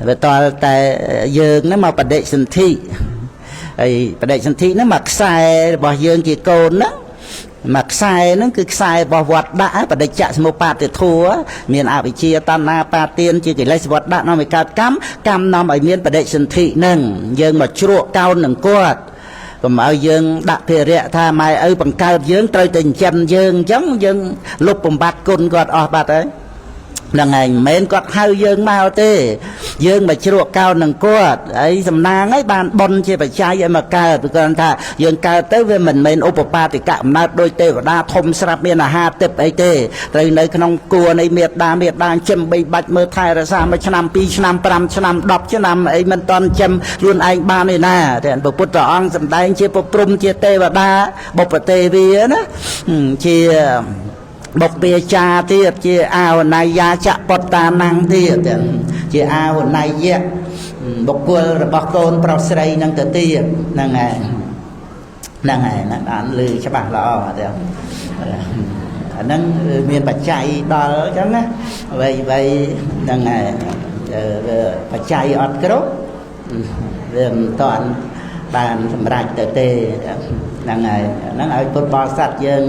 វាតលតែយើងហ្នឹងមកបដិសន្ធិហើយបដិសន្ធិហ្នឹងមកខ្សែរបស់យើងជាកូនហ្នឹងមកខ្សែហ្នឹងគឺខ្សែរបស់វត្តដាក់បដិច្ចសមុបាទធัวមានអវិជ្ជាតណ្ហាបាទានជាកិលេសវត្តដាក់នាំឲ្យកើតកម្មនាំឲ្យមានបដិសន្ធិហ្នឹងយើងមកជ្រក់កោននឹងគាត់កុំឲ្យយើងដាក់ភារៈថាម៉ែឪបង្កើតយើងត្រូវតែចិញ្ចឹមយើងអញ្ចឹងយើងលុបបំបត្តិគុណគាត់អស់បាត់ហើយហ្នឹងឯងមិនមែនគាត់ហៅយើងមកទេយើងមកជ្រក់កោននឹងគាត់ហើយសំណាងហើយបានបុណ្យជាបច្ច័យឲ្យមកកើតព្រោះគាត់ថាយើងកើតទៅវាមិនមែនឧបបាទិកកំណើតដោយទេវតាធំស្រាប់មានអាហារទឹកអីទេត្រូវនៅក្នុងគួរនៃមេត្តាចិញ្ចឹមបីបាច់មើលថែរក្សា1ឆ្នាំ2ឆ្នាំ5ឆ្នាំ10ឆ្នាំអីមិនតន់ចិញ្ចឹមខ្លួនឯងបានទេណាតែព្រះពុទ្ធអង្គសម្ដែងជាប្រព្រំជាទេវតាបុព្វទេវីណាជាបុព្វាចាទៀតជាអាវណៃយាចពតតានាំងទៀតជាអាវណៃយៈបុគ្គលរបស់កូនប្រុសស្រីនឹងទៅទៀតហ្នឹងហើយណាបានលឺច្បាស់ល្អទេអាហ្នឹងមានបច្ច័យដល់អញ្ចឹងណាអ្វីហ្នឹងហើយបច្ច័យអត់គ្រប់វាមិនតាន់បានសម្រេចទៅទេហ្នឹងហើយហ្នឹងឲ្យពុទ្ធបរិស័ទយើង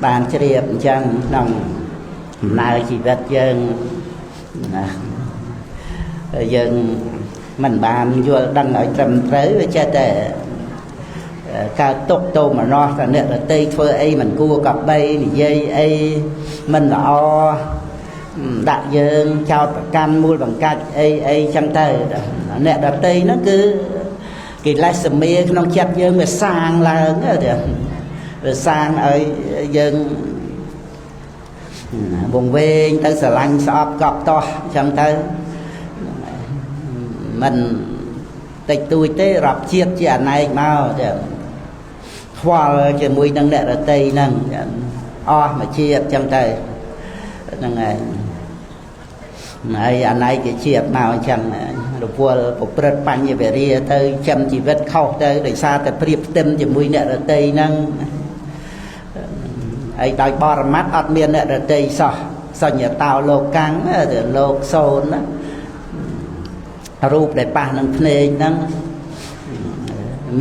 បានជ្រាបអញ្ចឹងក្នុងដំណើរជីវិតយើងណាយើងមិនបានយល់ដឹងឲ្យត្រឹមត្រូវវាចេះតែកើតទុកទោមនស្សតែអ្នកដទៃធ្វើអីមិនគួរកបីនិយាយអីមិនល្អដាក់យើងចោតប្រកាន់មូលបង្កាច់អីចឹងទៅអ្នកដទៃហ្នឹងគឺកិលេសមាក្នុងចិត្តយើងវាសាងឡើងទៅវាសាងឲ្យយើងវង្វេងទៅស្រឡាញ់ស្អប់កប់តោះអញ្ចឹងទៅមិនតិចតួចទេរាប់ជាតិជាអណែកមកទៅខ្វល់ជាមួយនឹងអ្នករតីហ្នឹងអស់មួយជាតិអញ្ចឹងទៅហ្នឹងហើយអណែកជាជាតិមកអញ្ចឹងរវល់ប្រព្រឹត្តបញ្ញវេរាទៅចាំជីវិតខុសទៅដោយសារតែព្រៀបផ្ទឹមជាមួយអ្នករតីហ្នឹងហើយដោយបរមត្តអត់មានអ្នករតីសោះ សញ្ញតោលោកកាំងទៅលោកសូនណារូបដែលប៉ះនឹងភ្នែកហ្នឹង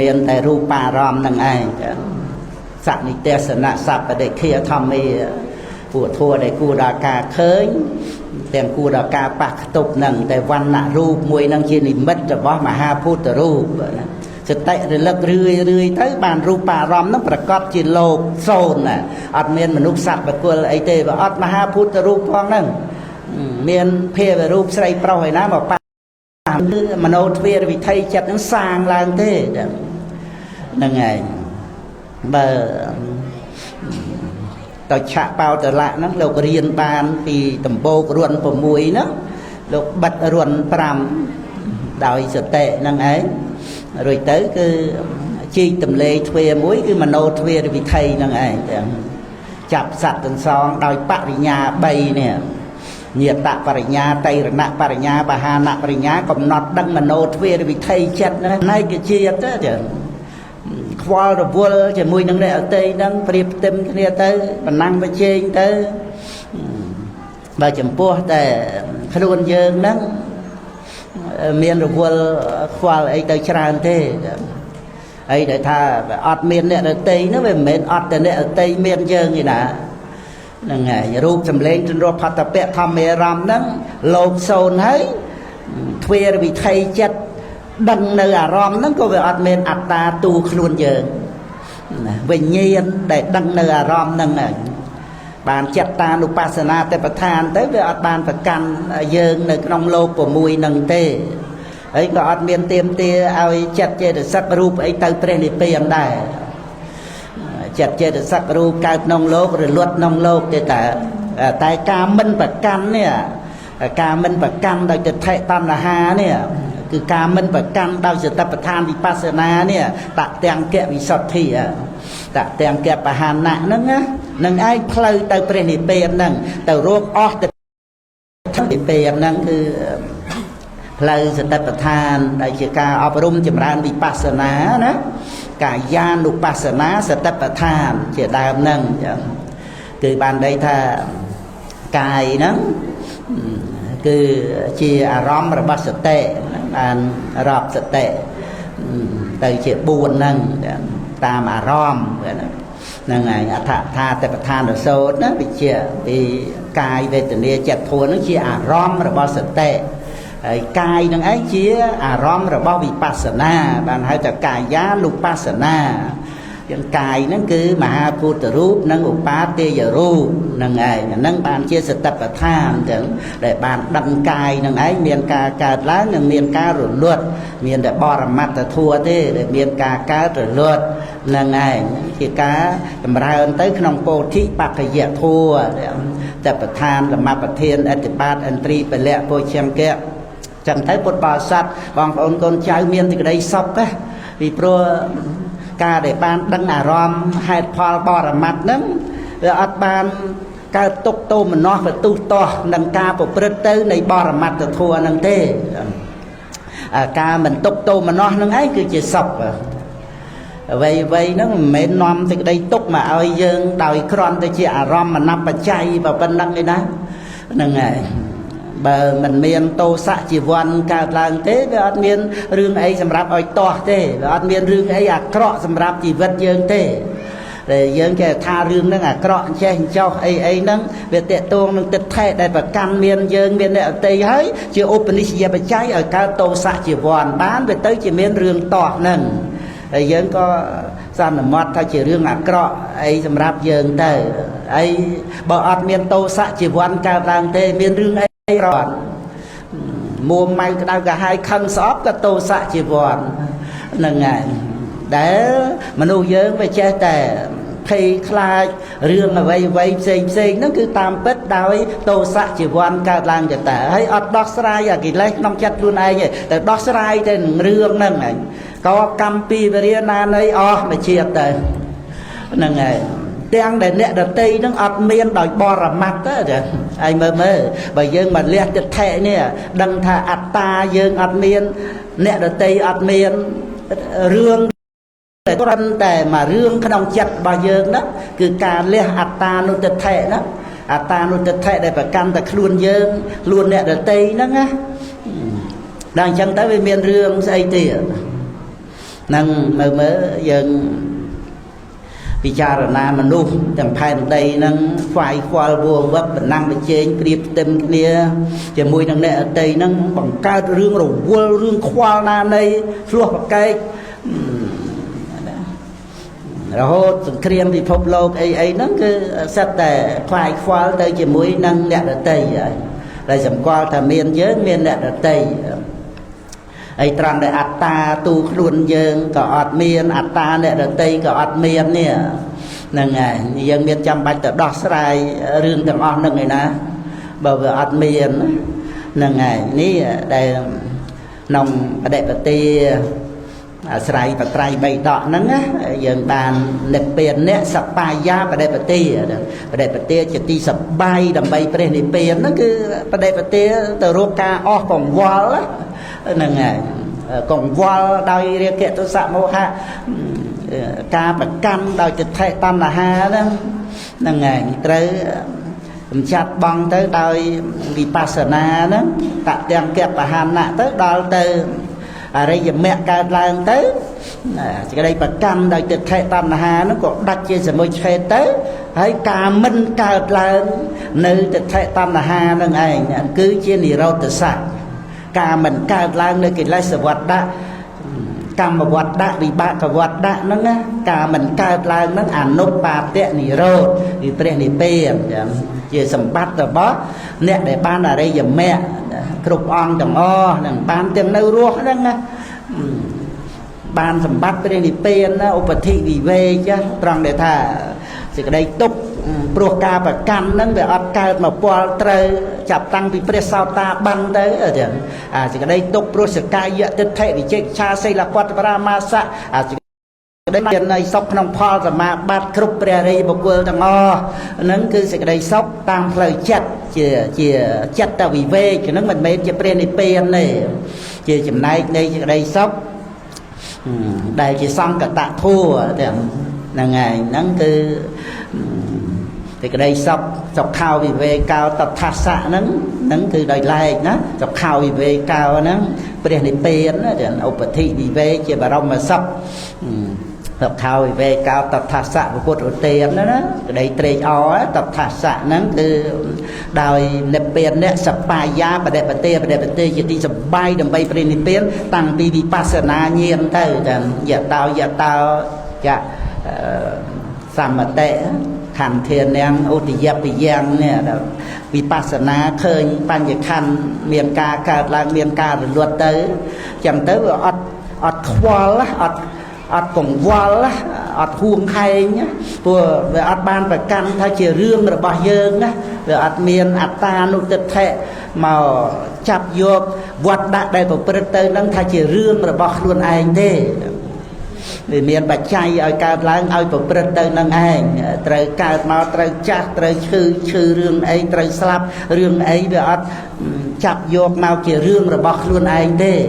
មានតែរូបអារម្មណ៍នឹងឯងសនិទេសនៈសព្បដិឃាធម្មេពួកធัวដែលគួរដល់ការឃើញទាំងគួរដល់ការប៉ះខ្ទប់នឹងតែវណ្ណៈរូបមួយនឹងជានិមិត្តរបស់មហាភូតរូបសតិរលឹករឿយទៅបានរូបអារម្មណ៍នឹងប្រកបជាលោកសូន្យណាអត់មានមនុស្សសត្វបុគ្គលអីទេបើអត់មហាភូតរូបផងហ្នឹងមានភាវរូបស្រីប្រុសឯណាមកប៉ះគឺមโนទ្វារវិថីចិត្តនឹងសាងឡើងទេហ្នឹងឯងបើតឆៈបោតលៈហ្នឹងលោករៀនបានពីដំបូករួន6ហ្នឹងលោកបិទរួន5ដោយសតិហ្នឹងឯងរួចទៅគឺជីកទម្លេទ្វាមួយគឺមโนទ្វារវិថីហ្នឹងឯងចាប់សត្វទាំងសងដោយបរិញ្ញា3នេះញាតបរិញ្ញាតៃរណបរិញ្ញាបហានបរិញ្ញាកំណត់ដឹងមโนទ្វារវិថីចិត្តហ្នឹងណៃជាជាតិទៅខ្វល់រវល់ជាមួយនឹងអ្នកអតីតហ្នឹងប្រៀបផ្ទឹមគ្នាទៅបណ្ណាំងប្រជែងទៅបើចំពោះតែខ្លួនយើងហ្នឹងមានរវល់ខ្វល់អីទៅច្រើនទេអីដែលថាអត់មានអ្នកអតីតហ្នឹងវាមិនមែនអត់តែអ្នកអតីតមានយើងទេណាហ្នឹងហើយរូបសម្លេងទនរផតពៈធម្មេរម្មណ៍ហ្នឹងលោកសូន្យហើយទ្វារវិថីចិត្តដឹងនៅអារម្មណ៍ហ្នឹងក៏វាអត់មានអត្តាទូខ្លួនយើងវិញ្ញាណដែលដឹងនៅអារម្មណ៍ហ្នឹងបានចិត្តតានុបស្សនាទេពឋានទៅវាអត់បានប្រកាន់យើងនៅក្នុងលោក6ហ្នឹងទេហើយក៏អត់មានទៀមទាឲ្យចិត្តចេតសិករូបអីទៅព្រះនិព្វានដែរចិត្តចេតសិករូបកើតក្នុងលោករលត់ក្នុងលោកទេតែការមិនប្រកាន់នេះការមិនប្រកាន់ដោយទិដ្ឋិតណ្ហានេះគឺការមិនប្រកាន់ដោយសតិប្បដ្ឋានវិបស្សនានេះតទាំងកវិសុទ្ធិតទាំងកបហានៈហ្នឹងនឹងឯងផ្លូវទៅព្រះនិព្វានហ្នឹងទៅរកអស់ទៅនិព្វានហ្នឹងគឺផ្លូវសតិប្បដ្ឋានដែលជាការអប់រំចម្រើនវិបស្សនាណាកាយានុបស្សនាសតិប្បដ្ឋានជាដើមហ្នឹងគឺបានន័យថាកាយហ្នឹងគឺជាអារម្មណ៍របស់សតិបានរាប់សតិទៅជា4ហ្នឹងតាមអារម្មណ៍ហ្នឹងហើយអដ្ឋថាតបឋានរសោតណាវិជ្ជាពីកាយវេទនាចិត្តធម៌ហ្នឹងជាអារម្មណ៍របស់សតិហើយកាយនឹងឯងជាអារម្មណ៍របស់វិបស្សនាបានហៅថាកាយានុបស្សនាយ៉ាងកាយហ្នឹងគឺមហាភូតរូបនិងឧបាទេយរូបហ្នឹងឯងហ្នឹងបានជាសតិប្បដ្ឋានទាំងដែលបានដឹងកាយហ្នឹងឯងមានការកើតឡើងនិងមានការរលត់មានតែបរមត្តធัวទេដែលមានការកើតរលត់ហ្នឹងឯងជាការចម្រើនទៅក្នុងពោធិបក្ខយធัวតបដ្ឋានលមប្រធានអតិបាតឥន្ទ្រីពលៈពោជង្គៈចឹងទៅពុទ្ធបរិស័ទបងប្អូនកូនចៅមានសេចក្តីសុខណាពីព្រោះការដែលបានដឹងអារម្មណ៍ហេតុផលបរមត្តហ្នឹងវាអត់បានកើតទុកទោមនស្សបន្ទុះតោះនឹងការប្រព្រឹត្តទៅនៃបរមត្តធម៌ហ្នឹងទេការមិនទុកទោមនស្សហ្នឹងឯងគឺជាសុខអ្វីហ្នឹងមិនមែននាំសេចក្តីទុកមកឲ្យយើងដោយគ្រាន់តែជាអារម្មណ៍មនបច្ច័យប៉ុណ្ណឹងឯណាហ្នឹងហើយបើមិនមានតោសៈជីវ័នកើតឡើងទេវាអត់មានរឿងអីសម្រាប់ឲ្យទាស់ទេវាអត់មានរឿងអីអាក្រក់សម្រាប់ជីវិតយើងទេតែយើងចេះថារឿងហ្នឹងអាក្រក់ចេះចោះអីហ្នឹងវាតេតួងនឹងទិដ្ឋិដែលប្រកាន់មានយើងមានអ្នកអតីតហើយជាឧបនិស្សយបច្ច័យឲ្យកើតតោសៈជីវ័នបានវាទៅជាមានរឿងទាស់ហ្នឹងហើយយើងក៏សន្មត់ថាជារឿងអាក្រក់អីសម្រាប់យើងទៅអីបើអត់មានតោសៈជីវ័នកើតឡើងទេមានរឿងអីរត់មួម៉ៅក្តៅកាហាយខឹងស្អប់ក៏តោសៈជីវ័នហ្នឹងហើយដែលមនុស្សយើងវាចេះតែភ័យខ្លាចរឿងអ្វីផ្សេងហ្នឹងគឺតាមពិតដោយតោសៈជីវ័នកើតឡើងទៅតែហើយអត់ដោះស្រាយអាកិលេសក្នុងចិត្តខ្លួនឯងទេតែដោះស្រាយទៅនឹងរឿងហ្នឹងឯងក៏កម្មពីវិរិយណានៃអស់មួយជាតិទៅហ្នឹងហើយទាំងដែលអ្នកដតីហ្នឹងអត់មានដោយបរមត្តទេហើយមើលបើយើងមកលះទិដ្ឋិនេះដឹងថាអត្តាយើងអត់មានអ្នកដតីអត់មានរឿងតែគ្រាន់តែមករឿងក្នុងចិត្តរបស់យើងហ្នឹងគឺការលះអត្តានុទិដ្ឋិណា ta nuôi tịch thệ để phải căn ta luôn dương luôn nè để tây nó á đang chân tới với miền rương xây tiền năng mới dần vì cha là nam mà nu thằng phai đây năng phải qua vua vấp năng bên trên điệp tâm kia chỉ mùi năng nè tây năng bằng cao rương rồi vua rương khoa na đây ruột cây rồi kriêm thì phop lô ấy nó cứ sát để phải khoa tới chỉ mùi năng nè tây lại sầm qua thà miền giới miền nè tây ai tròn để ta tu luôn dương có ọt miền ta nè để tây có ọt miền nè nè ngày dân miền trăm bạch tự đọt sai rương từng on nè ngày na bờ vừa ọt miền nè ngày ní đây nông để bờ tây sai bờ tây bay đọt nắng á dân bàn nệp miền nè sập bài giá bờ đây bờ tây chỉ ti sập bay đầm bay bờ đây miền nó cứ bờ đây bờ tây từ roca o còn wall á nè ngày còn wall đôi riêng kẹt tôi sạ mô ha ca bạc căn đôi chật thay tam là ha đó nè ngày tới chặt băng tới đôi vipassana đó tạ tiền kẹt và hàn nạ tới đôi từ đây giờ mẹ ca lan tới cái đây bạc căn đôi chật thay tam là ha nó còn đặt trên sự môi chơi tới hãy ca minh ca lan nơi chật thay tam là ha nè ngày cứ chia nỉ rau từ sạch ca mình ca lang nơi cái lai sự vật đã cam mà vật đã vì ba cái vật đã nó nghe ca mình ca lang nó ăn nốt ba tệ nỉ rô thì tệ nỉ tiền chỉ sầm bát rồi bó nè để ban ở đây giờ mẹ cục on đồng o ban tiền nơi ruột đó nghe ban sầm bát tệ nỉ tiền nó ốp thị vì về chứ tròn để thà chỉ cái đây túc pro ca và căn nâng về ọt ca mà poal trời chập tăng vì pre sao ta băng tới ở đây chỉ cái đây tục pro sự ca dựa tích thể vì chết cha xây là quạt ra ma sa chỉ cái đây này sóc nông pha rồi mà bát cướp pre đây một quơ thằng o nâng cứ sự cái đây sóc tăng lời chặt chỉ chặt ta vì về cho nâng mình mấy chỉ pre này pen này chỉ chừng này đây cái đây sóc đây chỉ xong cả tạ thua là ngày nâng cứ thì cái đây sọc khao vì về cao tập thả xạ nâng từ đời lại nó sọc khao vì về cao nó bây giờ tiền nó ốp thị vì về chỉ bà rong mà sọc khao vì về cao tập thả xạ của cột tiền đó cái đây trade ó tập thả xạ nâng từ đời nếp tiền đấy sập bài giá và đẹp tiền chỉ đi sập bay đầm bay bên tiền tăng đi vipassana nhiên thôi giờ tao dạ sàm tệขันเทียนยังอุติยปิยังเนี่ยวิปัสสนาเคยปัญญคันเมียนกาการลางเมียนกาหรือลวดเตอจังเตอว่าอดควอลละอดกงวอลละอดห่วงใครเนี่ยตัวเวอดบานประกันถ้าเชื่อเรื่องระบายเยิงนะเวอดเมียนอัตตานุติเทะมาจับโยบวัดได้ประพฤติเตอนั้นถ้าเชื่อเรื่องระบายล้วนเองเด้vì miền bạch chay ở cao láng ở bậc bậc từ năng anh từ cao màu từ chặt từ chư rương ấy từ slap rương ấy về ở chập vô màu chỉ rương rồi bọc luôn anh thế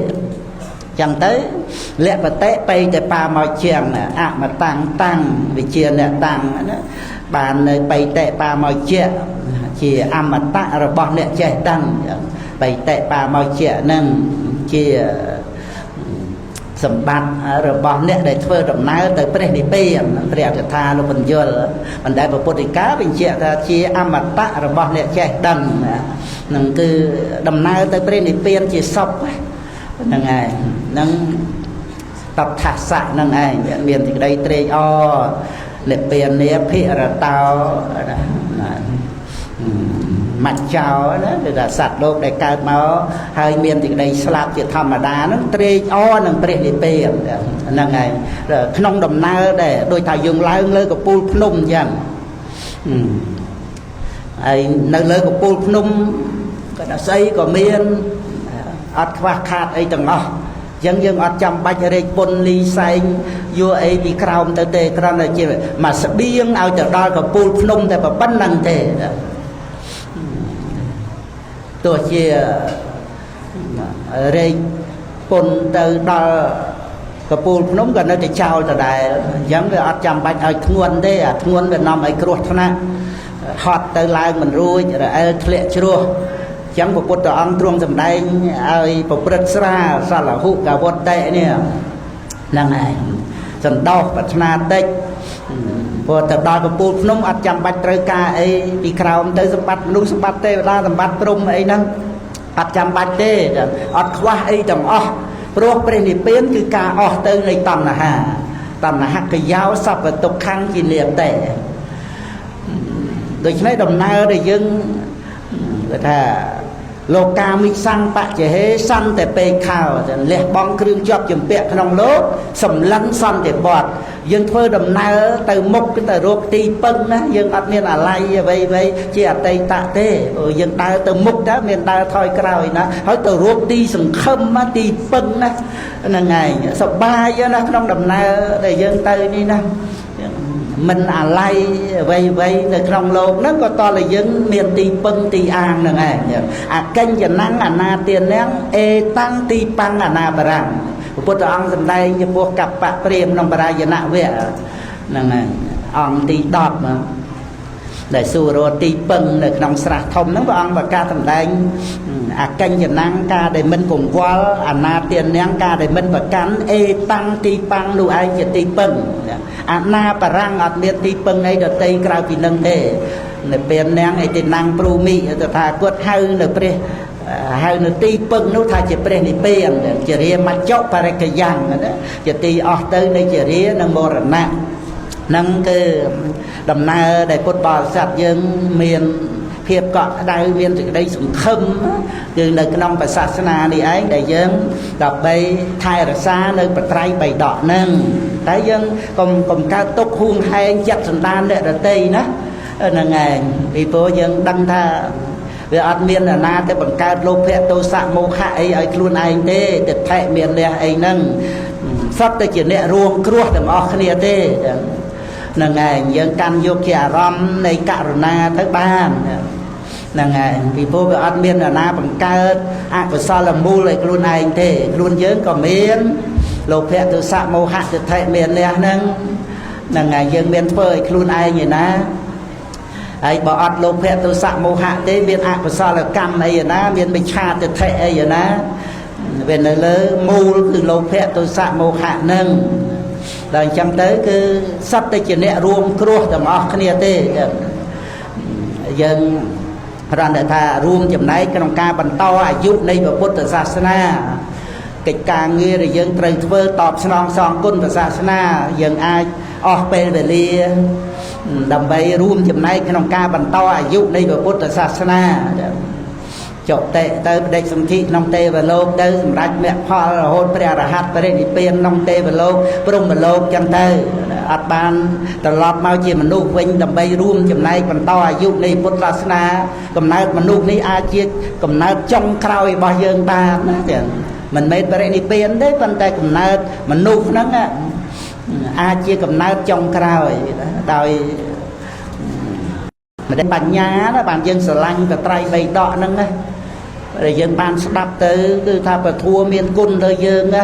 chẳng tới lẽ và té bay để pa màu chèn mà tăng vì chia nè tăng bàn nơi bay tệ pa màu chè chỉ mà tạ rồi bọc nè chè tăng bay tệ pa màu chè nâng chia sầm bát rồi bỏ nè để phơi đầm nái tới pre đi pe preจะทาลงบนยลมันได้ประพุทธิกาเป็นเจ้าที่อมตะrồi bỏ nèแจกดังนั่นคือดำนายtới pre đi pe chỉ sọcนั่นไงนั่นตับทักษะนั่นไงเมียนที่ได้เตยอเล็บเปียนเนี้ยพิระเตาmặt chào đó là sạch đốt để cao máu hai miền thì đây slap chỉ thầm mà đá nó tre o nằm tre đi pe là ngày rồi nông đầm na để đôi thầy dùng lá lơ của pul phnom chẳng ai nơi lơ của pul phnom cái nó xây của miền ắt khoa khát ấy từng ngõ dân dân ắt chăm bạch rê pôn ly xanh vua ấy bị cào tới tê cào này chỉ mà sẽ biếng ao từ đó của pul phnom thì phải bắn năng thếตัวเชี่ยเรย์ปนเตอร์ดอกระปูน้มกันนั่นจะเช่าแต่ได้ยังไปอัดจำไปเอาทงวนได้ทงวนไปนำไอ้กรวดนะ ហត់ទៅឡើងមិនរួចរអិលធ្លាក់ជ្រោះចឹងព្រះពុទ្ធអង្គទ្រង់សម្ដែងឲ្យប្រព្រឹត្តស្រាលសលហុកវត្តតិនេះហ្នឹងឯងសន្តោសប្រាថ្នាតិចព្រោះទៅដល់កំពូលភ្នំអត់ចាំបាច់ត្រូវការអីពីក្រោមទៅសម្បត្តិមនុស្សសម្បត្តិទេវតាសម្បត្តិព្រំអីហ្នឹងអត់ចាំបាច់ទេអត់ខ្វះអីទាំងអស់ព្រោះព្រះនិព្វានគឺការអស់ទៅនៃតណ្ហាកយោសពទុក្ខំជានិតេដូច្នេះដំណើរដែលយើងគេថាលោកកាមិសង្បច្ចហេសន្តិពេកខោលះបង់គ្រឿងជាប់ជំពាក់ក្នុងលោកសម្លឹងសន្តិបត្តិយើងធ្វើដំណើរទៅមុខទៅរកទីពឹងណាយើងអត់មានអាល័យអ្វីជាអតីតទេយើងដើរទៅមុខតើមានដើរថយក្រោយណាហើយទៅរកទីសង្ឃឹមទីពឹងណាហ្នឹងឯងសប្បាយណាក្នុងដំណើរដែលយើងទៅនេះណាមិនអាល័យអ្វីនៅក្នុងលោកហ្នឹងក៏តលយើងមានទីពឹងទីអាងហ្នឹងឯងអកិញ្ញណាំងអនាទានាំងអេតាំងទីប៉ាំងអនាបរាំងព្រះពុទ្ធអង្គសម្ដែងចំពោះកបៈព្រាមក្នុងបរាយណវៈហ្នឹងឯងអង្គទី10ដែលសួររកទីពឹងនៅក្នុងស្រះធំហ្នឹងព្រះអង្គប្រកាសសម្ដែងអកិញ្ញណាំងការដែលមិនកង្វល់អនាទានាំងការដែលមិនប្រកាន់អេតាំងទីប៉ាំងនោះឯងជាទីពឹងអនាបរាំងអត់មានទីពឹងអីដតីក្រៅពីនឹងទេនៅពេលនាងអេតិណាំងព្រូមីតថាគាត់ហៅនៅព្រះហៅនៅទីពឹងនោះថាជាព្រះនិព្វានជារាមច្ចុបរិកយ៉ាងណាជាទីអស់ទៅនៃជារានិងមរណៈហ្នឹងគឺដំណើរដែលពុទ្ធបរិស័ទយើងមានភាពកក់ក្ដៅមានសេចក្តីសង្ឃឹមគឺនៅក្នុងព្រះសាសនានេះឯងដែលយើងដើម្បីថែរក្សានៅបត្រៃបៃដកហ្នឹងតែយើងកុំកើតទុកហួងហែងចិត្តសន្តានអ្នកដទៃណាហ្នឹងឯងពីព្រោះយើងដឹងថាវាអត់មានអ្នកណាទៅបង្កើតលោភៈទោសៈមោហៈអីឲ្យខ្លួនឯងទេទិដ្ឋិមានលះអីហ្នឹងសត្វតែជាអ្នករួងគ្រោះទាំងអស់គ្នាទេហ្នឹងឯងយើងកាន់យកជាអារម្មណ៍នៃករុណាទៅបានហ្នឹងឯងពីព្រោះវាអត់មានអ្នកណាបង្កើតអកុសលមូលឲ្យខ្លួនឯងទេខ្លួនយើងក៏មានលោភៈទោសៈមោហៈទិដ្ឋិមានលះហ្នឹងហ្នឹងឯងយើងមានធ្វើឲ្យខ្លួនឯងឯណាហើយបើអត់លោភៈទោសៈមោហៈទេមានអកុសលកម្មអីណាមានមិច្ឆាទិដ្ឋិអីណាវានៅលើមូលគឺលោភៈទោសៈមោហៈហ្នឹងដល់អញ្ចឹងទៅគឺសត្វតែជាអ្នករួមគ្រោះទាំងអស់គ្នាទេយើងរំលឹកថារួមចំណែកក្នុងការបន្តអាយុនៃពុទ្ធសាសនាកិច្ចការងារដែលយើងត្រូវធ្វើតបស្នងសងគុណព្រះសាសនាយើងអាចអស់ពេលវេលាដើម្បីរួមចំណែកក្នុងការបន្តអាយុនៃពុទ្ធសាសនាចុតិទៅបដិសន្ធិក្នុងទេវលោកទៅសម្រាប់មគ្គផលរហូតព្រះអរហន្តបរិនិព្វានក្នុងទេវលោកព្រហ្មលោកចឹងទៅអត់បានត្រឡប់មកជាមនុស្សវិញដើម្បីរួមចំណែកបន្តអាយុនៃពុទ្ធសាសនាកំណើតមនុស្សនេះអាចជាកំណើតចុងក្រោយរបស់យើងបានណាចឹងមិនមែនបរិនិព្វានទេប៉ុន្តែកំណើតមនុស្សហ្នឹងអាចជាកំណើតចុងក្រោយដោយមិនបញ្ញាណាបានយើងស្រឡាញ់បត្រៃបីដកហ្នឹងណាដែលយើងបានស្ដាប់ទៅគឺថាពធัวមានគុណទៅយើងណា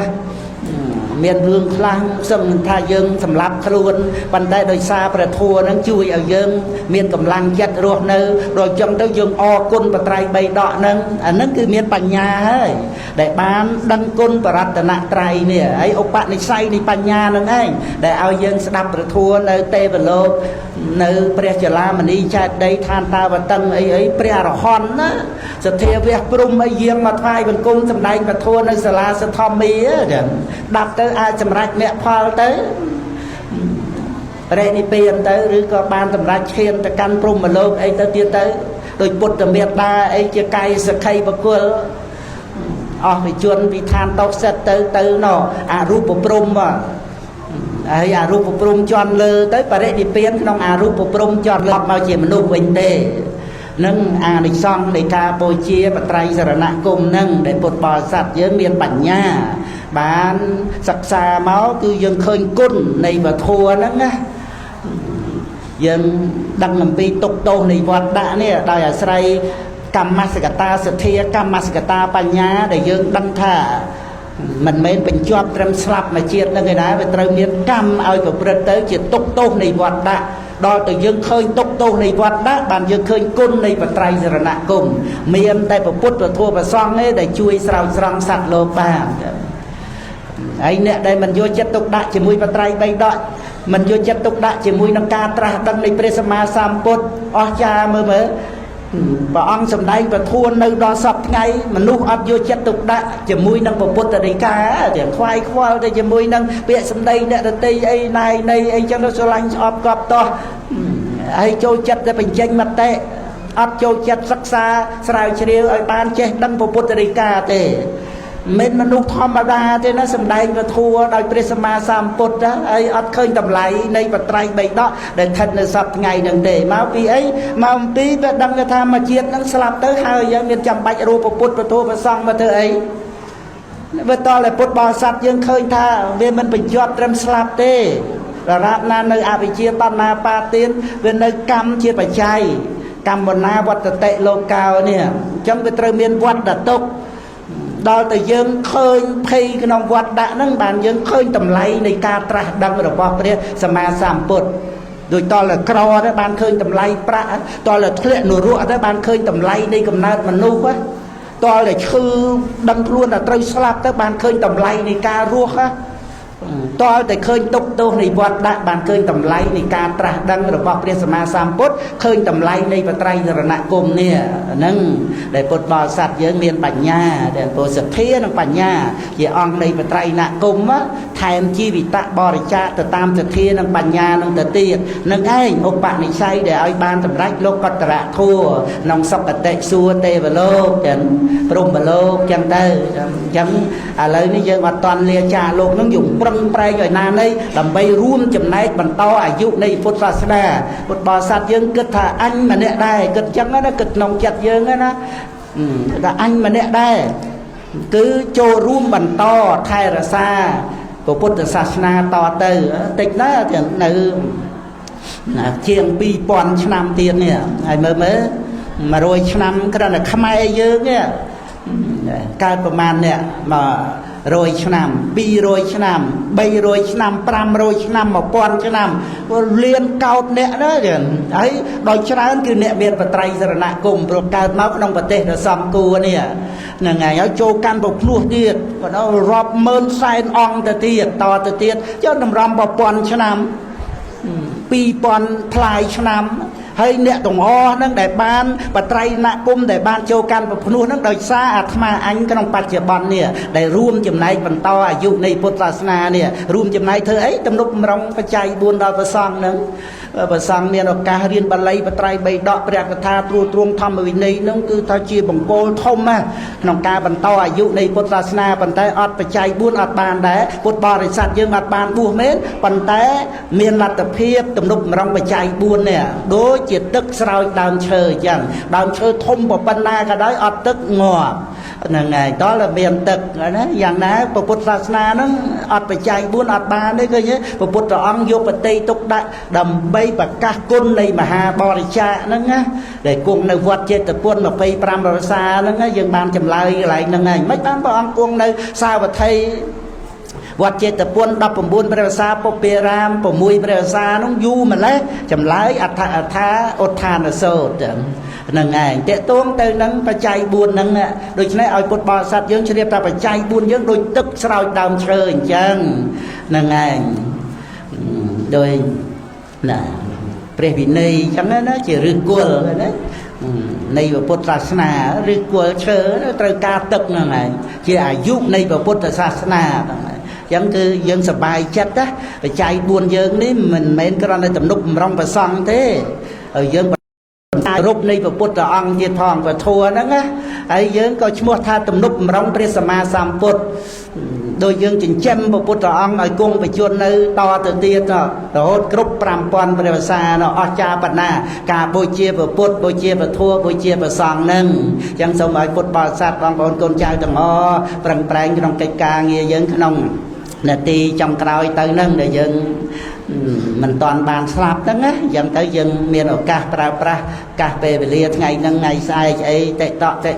មានរឿងខ្លះសឹងថាយើងសម្លាប់ខ្លួនប៉ុន្តែដោយសារព្រះធัวហ្នឹងជួយឲ្យយើងមានកម្លាំងចិត្តរស់នៅដល់ចឹងទៅយើងអរគុណបត្រៃបីដកហ្នឹងអាហ្នឹងគឺមានបញ្ញាហើយដែលបានដឹងគុណបរតនត្រ័យនេះហើយឧបនិស្ស័យនៃបញ្ញាហ្នឹងឯងដែលឲ្យយើងស្ដាប់ព្រះធัวនៅទេវលោកនៅព្រះចលាមនីចេតិយឋានតាវតឹងអីព្រះអរហន្តណាសទ្ធាវៈព្រំអីយាងមកថ្វាយបង្គំសម្ដែងពធัวនៅសាលាសទ្ធមីចឹងដាប់ទៅអាចសម្រេចមគ្គផលទៅបរិនិព្វានទៅឬក៏បានសម្រេចឈានទៅកាន់ព្រហ្មលោកអីទៅទៀតទៅដោយពុទ្ធមេត្តាអីជាកាយសក្ខីបកុលអស់វិជនពីឋានតោសិតទៅណោអរូបព្រំហើយអរូបព្រំជន់លើទៅបរិនិព្វានក្នុងអរូបព្រំជន់លើមកជាមនុស្សវិញទេនឹងអានិសង្ឃនៃការបូជាបត្រៃសរណគមនឹងដែលពុទ្ធបរិស័ទយើងមានបញ្ញាបានសិក្សាមកគឺយើងឃើញគុណនៃវធัวហ្នឹងណាយើងដឹងអំពីទុក្ខទោសនៃវត្តដាក់នេះដោយអាស្រ័យកម្មសកតាសទ្ធាកម្មសកតាបញ្ញាដែលយើងដឹងថាមិនមែនបញ្ជាប់ត្រឹមស្លាប់មួយជាតិនឹងឯណាវាត្រូវមានកម្មឲ្យប្រព្រឹត្តទៅជាទុក្ខទោសនៃវត្តដាក់ ដល់ទៅយើងឃើញទុកទោសនៃវត្តដាក់បានយើងឃើញគុណនៃបត្រៃសរណគមមានតែពុទ្ធពធព្រះសង្ឃទេដែលជួយស្រោចស្រង់សត្វលោកបានហើយអ្នកដែលមិនយកចិត្តទុកដាក់ជាមួយបត្រៃបីដកមិនយកចិត្តទុកដាក់ជាមួយនឹងការត្រាស់ដឹងនៃព្រះសម្មាសម្ពុទ្ធអស្ចារ្យមើលព្រះអង្គសម្ដែងប្រធួននៅដល់សពថ្ងៃមនុស្សអត់យកចិត្តទុកដាក់ជាមួយនឹងពុទ្ធដីកាតែខ្វាយខ្វល់ទៅជាមួយនឹងពាក្យសម្ដីអ្នកដតីអីណៃនៃអីចឹងទៅស្រឡាញ់ស្អប់កប់តោះហើយចូលចិត្តតែបញ្ចេញមតិអត់ចូលចិត្តសិក្សាស្រាវជ្រាវឲ្យបានចេះដឹងពុទ្ធដីកាទេមិនមនុស្សធម្មតាទេណាសម្ដែងពធដោយព្រះសម្មាសម្ពុទ្ធហើយអត់ឃើញតម្លៃនៃបត្រៃបីដកដែលស្ថិតនៅសពថ្ងៃនឹងទេមកពីអីមកអំពីវាដឹងថាមួយជាតិនឹងស្លាប់ទៅហើយមានចាំបាច់រូបពុទ្ធពធព្រះសង្ឃមកធ្វើអីបើតតែពុទ្ធបរិស័ទយើងឃើញថាវាមិនបញ្ជាប់ត្រឹមស្លាប់ទេដរាបណានៅអវិជ្ជាតណ្ហាបាទានវានៅកម្មជាបច្ច័យកម្មបណ្ណាវត្តតិលោកោនេះអញ្ចឹងវាត្រូវមានវត្តតុកដល់តែយើងឃើញភ័យក្នុងវត្តដាក់ហ្នឹងបានយើងឃើញតម្លៃនៃការត្រាស់ដឹងរបស់ព្រះសម្មាសម្ពុទ្ធដូចតលក្រទៅបានឃើញតម្លៃប្រាក់តលធ្លាក់នរកទៅបានឃើញតម្លៃនៃកំណើតមនុស្សតលតែឈឺដឹងខ្លួនថាត្រូវស្លាប់ទៅបានឃើញតម្លៃនៃការរស់តលតែឃើញទុកទោសនៃវត្តដាក់បានឃើញតម្លៃនៃការត្រាស់ដឹងរបស់ព្រះសម្មាសម្ពុទ្ធឃើញតម្លៃនៃបត្រៃសរណគមនេះហ្នឹងដែលពុទ្ធបរិស័ទយើងមានបញ្ញាដែលពោសទ្ធានិងបញ្ញាជាអង្គនៃបត្រៃណគមថែមជីវិតបរិច្ចាគទៅតាមសទ្ធានិងបញ្ញានឹងទៅទៀតនឹងឯងឧបនិស្ស័យដែលឲ្យបានសម្រេចលោកកតរៈធัวក្នុងសុគតិសួគ៌ទេវលោកចឹងព្រហ្មលោកចឹងទៅអញ្ចឹងឥឡូវនេះយើងអត់តន់លាចាលោកនឹងយើងប្រឹងប្រែងឲ្យណានៃដើម្បីរួមចំណែកបន្តអាយុនៃពុទ្ធសាសនាពុទ្ធបរិស័ទយើងគិតថាអញម្នាក់ដែរគិតចឹងណាគិតក្នុងចិត្តយើងណាថាអញម្នាក់ដែរគឺចូលរួមបន្តថែរក្សាពុទ្ធសាសនាតទៅតិចណាស់នៅជាង 2000 ឆ្នាំទៀតនេះហើយមើល100 ឆ្នាំគ្រាន់តែខ្មែរយើងនេះកើតប្រមាណនេះមក100 ឆ្នាំ200 ឆ្នាំ300 ឆ្នាំ500 ឆ្នាំ1000 ឆ្នាំលៀនកោតអ្នកណាហើយដោយច្រើនគឺអ្នកមានបត្រៃសរណគមព្រោះកើតមកក្នុងប្រទេសដ៏សំគួរនេះហ្នឹងហើយចូលកាន់ប្រភ្នោះទៀតគាត់រាប់ម៉ឺនសែនអង្គទៅទៀតតទៅទៀតចូលតម្រាំប្រព័ន្ធឆ្នាំ2000 ថ្លៃឆ្នាំហើយអ្នកទាំងអស់ហ្នឹងដែលបានបត្រៃណគមដែលបានចូលកាន់ប្រភ្នោះហ្នឹងដោយសារអាត្មាអញក្នុងបច្ចុប្បន្ននេះដែលរួមចំណែកបន្តអាយុនៃពុទ្ធសាសនានេះរួមចំណែកធ្វើអីទំនុកបំរុងបច្ច័យ4ដល់ព្រះសង្ឃហ្នឹងព្រះសង្ឃមានឱកាសរៀនបាលីបត្រៃបីដកព្រះកថាត្រួតត្រងធម្មវិន័យហ្នឹងគឺថាជាបង្គោលធំណាស់ក្នុងការបន្តអាយុនៃពុទ្ធសាសនាប៉ុន្តែអត់បច្ច័យ4អត់បានដែរពុទ្ធបរិស័ទយើងអត់បានបួសមែនប៉ុន្តែមានលទ្ធភាពទំនុកបំរុងបច្ច័យ4នេះដូចជាទឹកស្រោចដើមឈើអញ្ចឹងដើមឈើធំប៉ុណ្ណាក៏ដោយអត់ទឹកងាប់ហ្នឹងហើយតើមានទឹកណាយ៉ាងណាពុទ្ធសាសនាហ្នឹងអត់បច្ច័យ4អត់បានទេឃើញទេព្រះពុទ្ធអង្គយកបតីទុកដាក់ដើម្បីប្រកាសគុណនៃមហាបរិច្ចាគហ្នឹងណាដែលគង់នៅវត្តចេតពុន25 រសាហ្នឹងយើងបានចម្លើយកន្លែងហ្នឹងហើយមិនបានព្រះអង្គគង់នៅសាវត្ថីវត្តចេតពុន19 ព្រះវសាពុពេរាម6 ព្រះវសានោះយូរម្លេះចម្លើយអដ្ឋឧទ្ធានសូត្រហ្នឹងឯងតេតួងទៅនឹងបច្ច័យ4ហ្នឹងដូច្នេះឲ្យពុទ្ធបរិស័ទយើងជ្រាបថាបច្ច័យ4យើងដូចទឹកស្រោចដើមឈើអញ្ចឹងហ្នឹងឯងដោយណាព្រះវិន័យអញ្ចឹងណាជាឫសគល់ណានៃពុទ្ធសាសនាឬគល់ឈើត្រូវការទឹកហ្នឹងឯងជាអាយុនៃពុទ្ធសាសនាហ្នឹងចឹងគឺយើងសប្បាយចិត្តណាបច្ច័យ4យើងនេះមិនមែនគ្រាន់តែទំនុកបំរុងប្រសង់ទេហើយយើងរូបនៃព្រះពុទ្ធអង្គទៀតផងពធហ្នឹងណាហើយយើងក៏ឈ្មោះថាទំនុកបំរុងព្រះសម្មាសម្ពុទ្ធដោយយើងចិញ្ចឹមព្រះពុទ្ធអង្គឲ្យគង់បច្ចុប្បន្ននៅតទៅទៀតរហូតគ្រប់5000 ព្រះវសាអស្ចារ្យប៉ុណ្ណាការបូជាព្រះពុទ្ធបូជាព្រះធម៌បូជាព្រះសង្ឃហ្នឹងអញ្ចឹងសូមឲ្យពុទ្ធបរិស័ទបងប្អូនកូនចៅទាំងអស់ប្រឹងប្រែងក្នុងកិច្ចការងារយើងក្នុងនាទីចំក្រោយទៅហ្នឹងដែលយើង mình toàn bàn slap đó á dân tới dân miền ở ca pra ca về lia ngày nâng ngày sai ấy tệ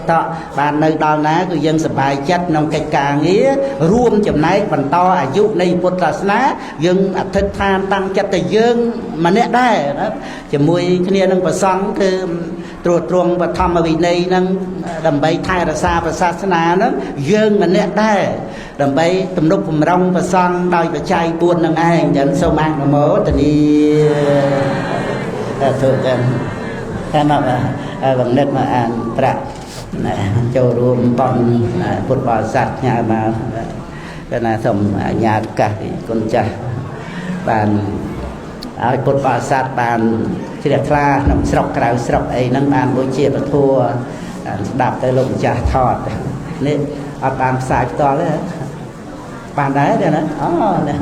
tọ bàn nơi đó ná của dân bài chất nông cái cả nghĩaរួមchấm này phần to à dụ này một là ná dân thích than tăng chất thì dân mà nè đây đó chỉ mùi kia nâng và xong cứ trột truồng và thăm ở vị này nâng đầm bay thay là xa và xa xa nó dân mà nè đây đầm bay tầm lúc vùng rong và xong đôi và chai buôn nâng ai dẫn sâu mang nó mớ tình đi thôi cái mà bằng đất mà ăn trạc châu rùm bọn bột bò sạch nhà mà cái này xong nhà cả con trai bàn bột bò sạch bàn thì đẹp ra nằm sọc cào sọc ấy nâng bàn bôi chia và thua đạp tới lồng trà thọt nên bàn xài to đấy bàn đá đây nè